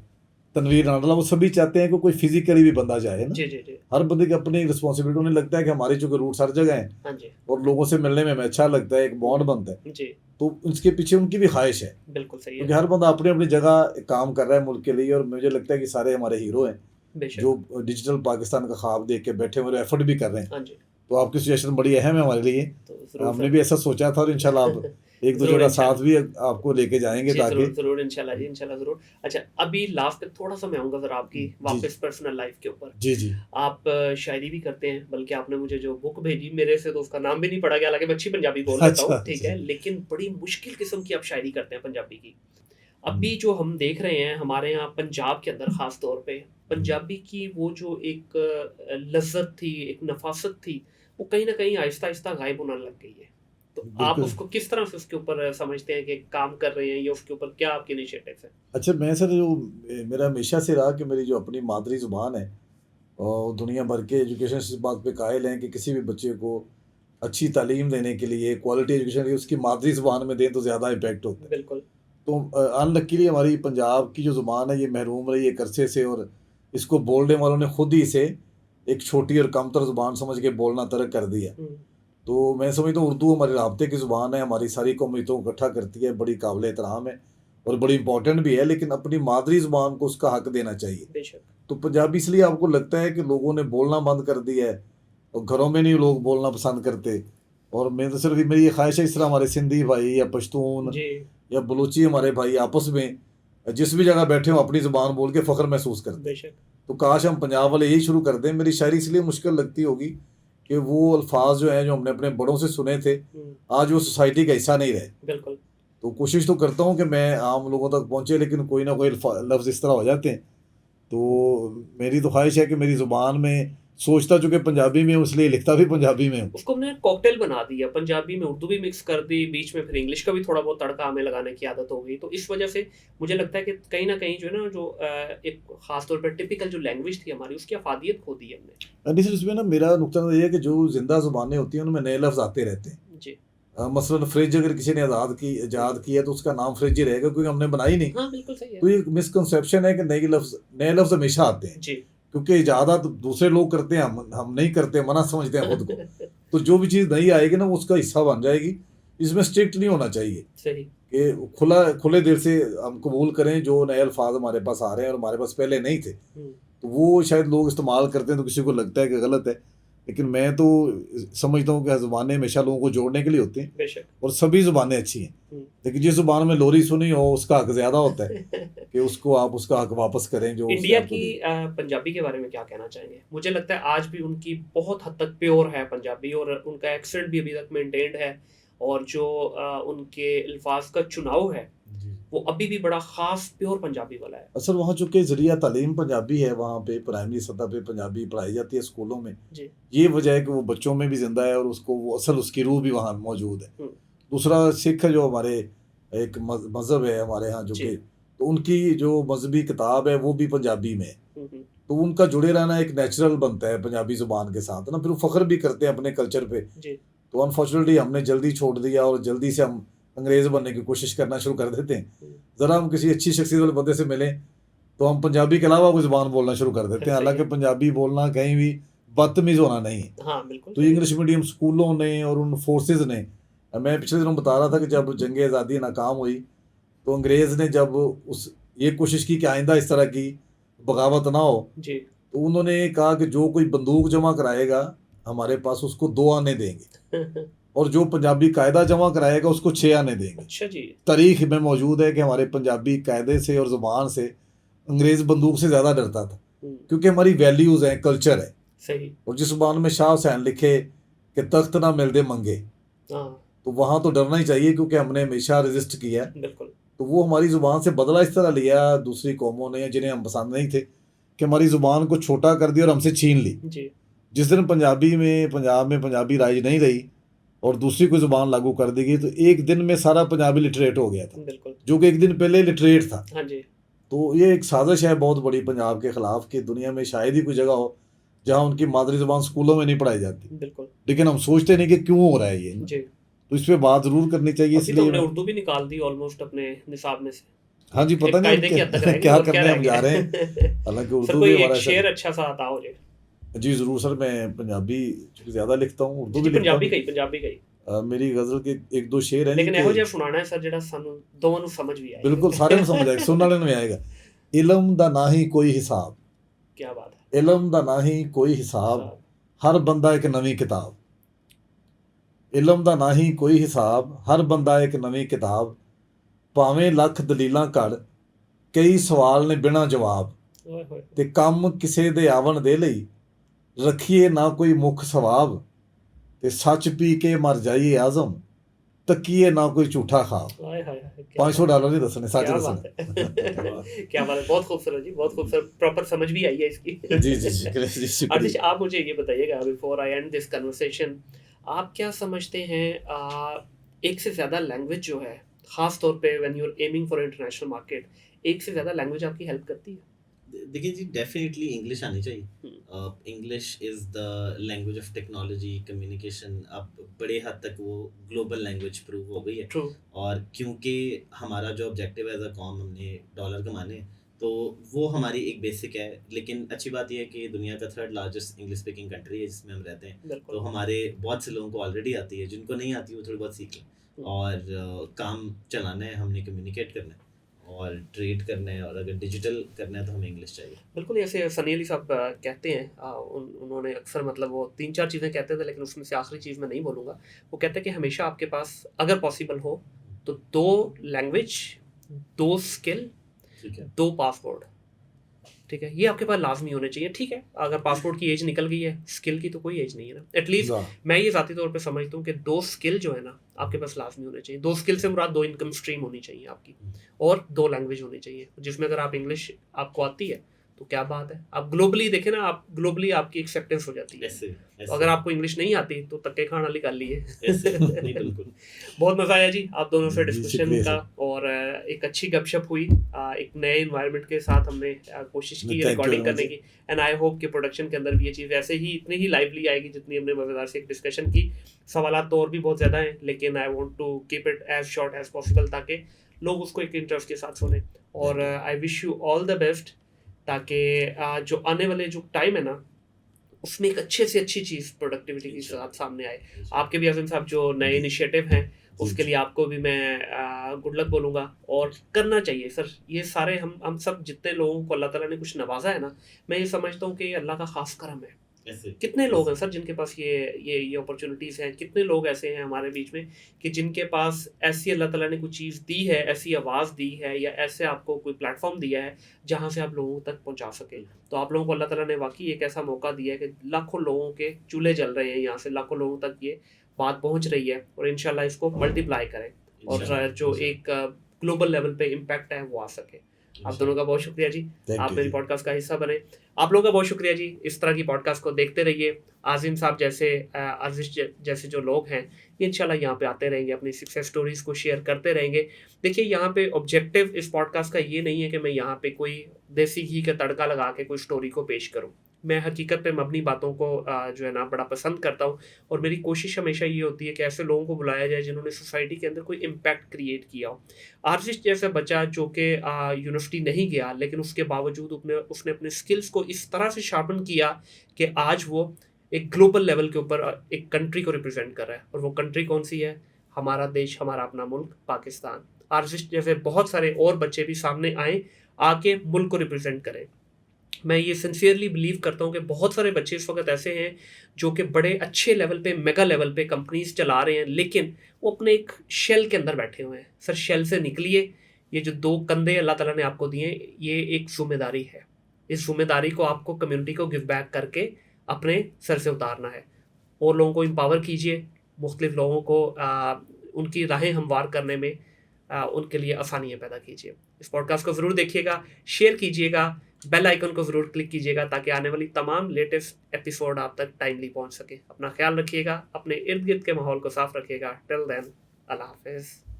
तनवीर नाडला, वो सभी चाहते हैं कि कोई फिजिकली भी बंदा जाए ना। जी जी जी हर बंदे की अपनी रिस्पॉन्सिबिलिटी। उन्हें लगता है कि हमारी चूंकि रूट्स हर जगह हैं हाँ जी और लोगों से मिलने में हमें अच्छा लगता है, एक बॉन्ड बनता है, जी, तो उसके पीछे उनकी भी ख्वाहिश है, बिल्कुल सही क्योंकि है, हर बंदा अपनी अपनी जगह काम कर रहा है मुल्क के लिए। और मुझे लगता है कि सारे हमारे हीरो हैं बेशक। जो डिजिटल पाकिस्तान का ख्वाब देख के बैठे हुए एफर्ट भी कर रहे हैं। हाँ जी, तो आपकी सजेशन बड़ी अहम है हमारे लिए। तो जरूर हमने सर। भी ऐसा सोचा था और इंशाल्लाह अब एक दो जरूर जगह इंशाल्लाह। साथ भी आपको लेके जाएंगे जी ताकि जरूर जरूर इंशाल्लाह जी, इंशाल्लाह जरूर। अच्छा अभी लास्ट पे थोड़ा सा मैं आऊँगा जरा आपकी वापस पर्सनल लाइफ के ऊपर। जी जी आप शायरी भी करते हैं, बल्कि आपने मुझे जो बुक भेजी मेरे से तो उसका नाम भी नहीं पढ़ा गया, हालांकि मैं अच्छी पंजाबी बोल लेता हूँ, अच्छा, ठीक है, लेकिन बड़ी मुश्किल किस्म की आप शायरी करते हैं पंजाबी की। अभी जो हम देख रहे हैं हमारे यहाँ पंजाब के अंदर खास तौर पे पंजाबी की वो जो एक लज्जत थी, एक नफासत थी, वो कहीं ना कहीं आहिस्ता आहिस्ता गायब होने लग गई है। तो आप बिल्कुल। उसको किस तरह से उसके ऊपर समझते हैं कि काम कर रहे हैं, या उसके ऊपर क्या आपके इनिशिएटिव है? अच्छा, मैं सर जो मेरा हमेशा से रहा कि मेरी जो अपनी मादरी ज़ुबान है, और दुनिया भर के एजुकेशन इस बात पे कायल हैं कि किसी भी बच्चे को अच्छी तालीम देने के लिए, क्वालिटी एजुकेशन के लिए उसकी मादरी ज़ुबान में दें तो ज़्यादा इम्पैक्ट होता है। बिल्कुल तो अनलकीली हमारी पंजाब की जो ज़ुबान है ये महरूम रही एक अरसे से, और इसको बोलने वालों ने खुद ही इसे एक छोटी और कमतर ज़ुबान समझ के बोलना तर्क कर दिया। तो मैं समझता हूँ उर्दू हमारी राब्ते की ज़ुबान है, हमारी सारी कौमियतों को इकट्ठा करती है, बड़ी काबिल एहतराम है और बड़ी इंपॉर्टेंट भी है, लेकिन अपनी मादरी ज़ुबान को उसका हक देना चाहिए। बेशक। तो पंजाबी इसलिए आपको लगता है कि लोगों ने बोलना बंद कर दिया है और घरों में नहीं लोग बोलना पसंद करते। और मैं तो सिर्फ मेरी ये ख्वाहिश है, इस तरह हमारे सिंधी भाई या पश्तून जी या बलूची हमारे भाई आपस में जिस भी जगह बैठे हो अपनी ज़ुबान बोल के फ़ख्र महसूस करते हैं। बेशक। तो काश हम पंजाब वाले यही शुरू कर दें। मेरी शायरी इसलिए मुश्किल लगती होगी कि वो अल्फाज जो हैं जो हमने अपने बड़ों से सुने थे आज वो सोसाइटी का हिस्सा नहीं रहे। बिल्कुल। तो कोशिश तो करता हूँ कि मैं आम लोगों तक पहुँचे, लेकिन कोई ना कोई लफ्ज़ इस तरह हो जाते हैं। तो मेरी तो ख्वाहिश है कि मेरी ज़ुबान में सोचता चूँकि पंजाबी में हूँ इसलिए लिखता भी पंजाबी में हूँ। उसको हमने कॉकटेल बना दिया, पंजाबी में उर्दू भी मिक्स कर दी, बीच में फिर इंग्लिश का भी थोड़ा बहुत तड़का हमें लगाने की आदत हो गई। तो इस वजह से मुझे लगता है कि कहीं ना कहीं जो है ना, जो एक खास तौर पर टिपिकल जो लैंग्वेज थी हमारी, उसकी अफादियत खो दी हमने। नहीं सर, इसमें ना मेरा नुकता नज़र ये है कि जो जिंदा ज़ुबानें होती हैं उनमें नए लफ्ज़ आते रहते हैं। जी मसलन फ्रिज अगर किसी ने ईजाद की है तो उसका नाम फ्रिज ही रहेगा क्योंकि हमने बनाई नहीं। हाँ बिल्कुल सही है। तो ये मिसकंसेप्शन है कि नए लफ्ज़ हमेशा आते हैं, जी क्योंकि इजादा तो दूसरे लोग करते हैं, हम नहीं करते, मना समझते हैं खुद को। तो जो भी चीज़ नहीं आएगी ना वो उसका हिस्सा बन जाएगी। इसमें स्ट्रिक्ट नहीं होना चाहिए सही। कि खुले दिल से हम कबूल करें जो नए अल्फाज हमारे पास आ रहे हैं और हमारे पास पहले नहीं थे, तो वो शायद लोग इस्तेमाल करते हैं तो किसी को लगता है कि गलत है, लेकिन मैं तो समझता हूँ कि ज़ुबानें हमेशा लोगों को जोड़ने के लिए होती हैं बेशक। और सभी ज़ुबानें अच्छी हैं। लेकिन जिस ज़ुबान में लोरी सुनी हो उसका हक ज़्यादा होता है कि उसको आप उसका हक वापस करें जो इंडिया उसने आपको की दिया। पंजाबी के बारे में क्या कहना चाहेंगे? मुझे लगता है आज भी उनकी बहुत हद तक प्योर है पंजाबी, और उनका एक्सेंट भी अभी तक मेंटेन्ड है, और जो उनके अल्फाज का चुनाव है जी। वो अभी भी बड़ा ख़ास प्योर पंजाबी वाला है। असल वहाँ चूँकि ज़रिया तालीम पंजाबी है, वहाँ पे प्राइमरी सतह पे पंजाबी पढ़ाई जाती है स्कूलों में। जी। ये वजह है कि वो बच्चों में भी ज़िंदा है और उसको वो असल उसकी रूह भी वहाँ मौजूद है। हम्म। दूसरा सिख जो हमारे एक मज़हब है हमारे यहाँ जो जी। कि, तो उनकी जो मजहबी किताब है वो भी पंजाबी में है, हम्म। तो उनका जुड़े रहना एक नेचुरल बनता है पंजाबी ज़ुबान के साथ ना, फिर वो फ़ख्र भी करते हैं अपने कल्चर पे। जी। तो अनफॉर्चुनेटली हमने जल्दी छोड़ दिया और जल्दी से हम अंग्रेज़ बनने की कोशिश करना शुरू कर देते हैं। ज़रा हम किसी अच्छी शख्सियत वाले बंदे से मिलें तो हम पंजाबी के अलावा कोई ज़ुबान बोलना शुरू कर देते हैं, सही हालांकि है। पंजाबी बोलना कहीं भी बदतमीज़ होना नहीं है। हाँ बिल्कुल। तो इंग्लिश मीडियम स्कूलों ने और उन फोर्सेस ने, मैं पिछले दिनों बता रहा था कि जब जंग आज़ादी नाकाम हुई तो अंग्रेज़ ने जब ये कोशिश की कि आइंदा इस तरह की बगावत ना हो, जी। तो उन्होंने कहा कि जो कोई बंदूक जमा कराएगा हमारे पास उसको 2 आने देंगे और जो पंजाबी कायदा जमा कराएगा उसको 6 आने देंगे। अच्छा जी। तारीख में मौजूद है कि हमारे पंजाबी कायदे से और ज़ुबान से अंग्रेज़ बंदूक से ज़्यादा डरता था, क्योंकि हमारी वैल्यूज़ हैं, कल्चर है। सही। और जिस ज़ुबान में शाह हुसैन लिखे कि तख्त ना मिलदे मंगे, तो वहाँ तो डरना ही चाहिए क्योंकि हमने हमेशा रेजिस्ट किया। बिल्कुल। तो वो हमारी ज़ुबान से बदला इस तरह लिया दूसरी कौमों ने जिन्हें हम पसंद नहीं थे कि हमारी ज़ुबान को छोटा कर दिया और हमसे छीन ली। जी। जिस दिन पंजाब में पंजाबी राज नहीं रही और दूसरी कोई ज़ुबान लागू कर दी गई तो एक दिन में सारा पंजाबी लिटरेट हो गया था, बिल्कुल। जो कि एक दिन पहले लिटरेट था। हाँ जी। तो ये एक साजिश है बहुत बड़ी पंजाब के ख़िलाफ़ कि दुनिया में शायद ही कोई जगह हो जहाँ उनकी मादरी ज़ुबान स्कूलों में नहीं पढ़ाई जाती। बिल्कुल। लेकिन हम सोचते नहीं कि क्यों हो रहा है ये, जी। तो इस पर बात ज़रूर करनी चाहिए। अभी तो इसलिए हमने उर्दू भी निकाल दी ऑलमोस्ट अपने निसाब में से। हाँ जी, पता नहीं कायदे की हद तक रह गई क्या और करने रह हम गया। जा रहे हैं, हालांकि सर उर्दू कोई भी एक हमारा शेर अच्छा सा आता हो जे। जी ज़रूर सर, मैं पंजाबी चूँकि ज़्यादा लिखता हूँ, उर्दू भी लिखता पंजाबी कही हूँ। मेरी गज़ल के 1-2 शेर हैं लेकिन ਇਹੋ ਜਿਹਾ ਸੁਣਾਣਾ है सर ਜਿਹੜਾ ਸਾਨੂੰ ਦੋਵਾਂ ਨੂੰ ਸਮਝ ਵੀ ਆਏ। बिल्कुल सारे में समझ आएगा, सुनने वाले में आएगा। इल्म दा ना ही कोई हिसाब, क्या बात है। इल्म दा ना ही कोई हिसाब, हर बंदा एक नवी किताब। इल्म दा ना ही कोई हिसाब, हर बंदा एक नवी किताब, भावें लख दलीलां घड़, कई सवाल ने बिना जवाब, ओए होए। ते कम किसे दे आवण दे लई, रखिए ना कोई मुख सवाब, ते सच पी के मर जाइए आज़म, तकिए ना कोई झूठा ख्वाब। हाय हाय हाय। $500 नहीं दसने, सच क्या दसने। बात है। क्या बात है, बहुत खूबसूरत जी, बहुत खूबसूरत, प्रॉपर समझ भी आई है इसकी। जी जी जी जी, आतिश, शुक्रिया। आप मुझे ये बताइएगा before I and this conversation, आप क्या समझते हैं एक से ज़्यादा लैंग्वेज जो है, ख़ास तौर पे when you are aiming for international market, एक से ज़्यादा लैंग्वेज आपकी हेल्प करती है? देखिए जी, डेफिनेटली इंग्लिश आनी चाहिए। English is the language of technology, communication. अब बड़े हद तक वो ग्लोबल लैंग्वेज प्रूव हो गई है। ट्रू। और क्योंकि हमारा जो ऑब्जेक्टिव है एज अ कॉम, हमने डॉलर कमाने हैं, तो वो हमारी एक बेसिक है। लेकिन अच्छी बात यह है कि दुनिया का 3rd largest English speaking country है जिसमें हम रहते हैं, तो हमारे बहुत से लोगों को ऑलरेडी आती है। जिनको नहीं आती वो थोड़ी बहुत सीख लें, और काम चलाना है, हमने कम्युनिकेट करना है और ट्रेड करना है, और अगर डिजिटल करना है तो हमें इंग्लिश चाहिए। बिल्कुल, ऐसे सनी अली साहब कहते हैं, उन्होंने अक्सर मतलब वो 3-4 चीज़ें कहते थे, लेकिन उसमें से आखिरी चीज़ मैं नहीं बोलूँगा। वो कहते हैं कि हमेशा आपके पास अगर पॉसिबल हो तो 2 लैंग्वेज, 2 स्किल, ठीक है, 2 पासपोर्ट, ठीक है, ये आपके पास लाजमी होने चाहिए। ठीक है, अगर पासपोर्ट की एज निकल गई है, स्किल की तो कोई एज नहीं है ना। एटलीस्ट मैं ये ज़ाती तौर पे समझता हूँ कि 2 स्किल जो है ना आपके पास लाजमी होने चाहिए। 2 स्किल से मुराद 2 इनकम स्ट्रीम होनी चाहिए आपकी, और 2 लैंग्वेज होनी चाहिए, जिसमें अगर आप इंग्लिश आपको आती है तो क्या बात है। आप ग्लोबली देखें ना, आप ग्लोबली आपकी एक्सेप्टेंस हो जाती है। तो अगर आपको इंग्लिश नहीं आती तो तक्के खाना निकाल लिए। बहुत मज़ा आया जी आप दोनों से डिस्कशन का, और एक अच्छी गपशप हुई। एक नए इन्वायरमेंट के साथ हमने कोशिश की रिकॉर्डिंग करने की, एंड आई होप कि प्रोडक्शन के अंदर भी ये चीज़ ऐसे ही इतनी ही लाइवली आएगी जितनी हमने मज़ेदार से एक डिस्कशन की। सवालात तो और भी बहुत ज़्यादा हैं, लेकिन I want to keep it as short as possible ताकि लोग उसको एक इंटरेस्ट के साथ सुने। और I wish you all the best, ताकि जो आने वाले जो टाइम है ना उसमें एक अच्छे से अच्छी चीज़ प्रोडक्टिविटी के साथ सामने आए। आपके भी आज़म साहब जो नए इनिशिएटिव हैं उसके लिए आपको भी मैं गुड लक बोलूँगा, और करना चाहिए सर। ये सारे हम सब जितने लोगों को अल्लाह ताला ने कुछ नवाजा है ना, मैं ये समझता हूँ कि ये अल्लाह का खास करम है। ऐसे कितने लोग हैं सर जिनके पास ये अपॉर्चुनिटीज़ हैं, कितने लोग ऐसे हैं हमारे बीच में कि जिनके पास ऐसी अल्लाह ताला ने कुछ चीज़ दी है, ऐसी आवाज़ दी है या ऐसे आपको कोई प्लेटफॉर्म दिया है जहाँ से आप लोगों तक पहुँचा सकें। तो आप लोगों को अल्लाह ताला ने वाक़ई एक ऐसा मौका दिया है कि लाखों लोगों के चूल्हे जल रहे हैं, यहाँ से लाखों लोगों तक ये बात पहुँच रही है, और इंशाल्लाह इसको मल्टीप्लाई करें और जो एक ग्लोबल लेवल पे इम्पैक्ट है वो आ सके। आप दोनों का बहुत शुक्रिया जी, आप मेरी पॉडकास्ट का हिस्सा बने। आप लोगों का बहुत शुक्रिया जी, इस तरह की पॉडकास्ट को देखते रहिए। आज़िम साहब जैसे आज़िश जैसे जो लोग हैं ये इंशाल्लाह यहाँ पे आते रहेंगे, अपनी सक्सेस स्टोरीज़ को शेयर करते रहेंगे। देखिए यहाँ पे ऑब्जेक्टिव इस पॉडकास्ट का ये नहीं है कि मैं यहाँ पे कोई देसी घी का तड़का लगा के कोई स्टोरी को पेश करूँ। मैं हकीकत पे मबनी बातों को जो है ना बड़ा पसंद करता हूँ, और मेरी कोशिश हमेशा ये होती है कि ऐसे लोगों को बुलाया जाए जिन्होंने सोसाइटी के अंदर कोई इम्पैक्ट क्रिएट किया हो। आर्जिश जैसा बच्चा जो कि यूनिवर्सिटी नहीं गया, लेकिन उसके बावजूद उसने अपने स्किल्स को इस तरह से शार्पन किया कि आज वो एक ग्लोबल लेवल के ऊपर एक कंट्री को रिप्रेजेंट कर रहा है, और वो कंट्री कौन सी है? हमारा देश, हमारा अपना मुल्क पाकिस्तान। आर्जिश जैसे बहुत सारे और बच्चे भी सामने आए, आके मुल्क को रिप्रेजेंट करें। मैं ये सिंसियरली बिलीव करता हूँ कि बहुत सारे बच्चे इस वक्त ऐसे हैं जो कि बड़े अच्छे लेवल पे, मेगा लेवल पे कंपनीज चला रहे हैं, लेकिन वो अपने एक शेल के अंदर बैठे हुए हैं। सर शेल से निकलिए। ये जो 2 कंधे अल्लाह ताला ने आपको दिए, ये एक जिम्मेदारी है। इस जिम्मेदारी को आपको कम्युनिटी को गिव बैक करके अपने सर से उतारना है। और लोगों को एम्पावर कीजिए, मुख्तलिफ लोगों को उनकी राहें हमवार करने में उनके लिए आसानियाँ पैदा कीजिए। इस पॉडकास्ट को ज़रूर देखिएगा, शेयर कीजिएगा, बेल आइकन को ज़रूर क्लिक कीजिएगा ताकि आने वाली तमाम लेटेस्ट एपिसोड आप तक टाइमली पहुंच सके। अपना ख्याल रखिएगा, अपने इर्द गिर्द के माहौल को साफ रखिएगा। टिल देन, अल्लाह हाफिज़।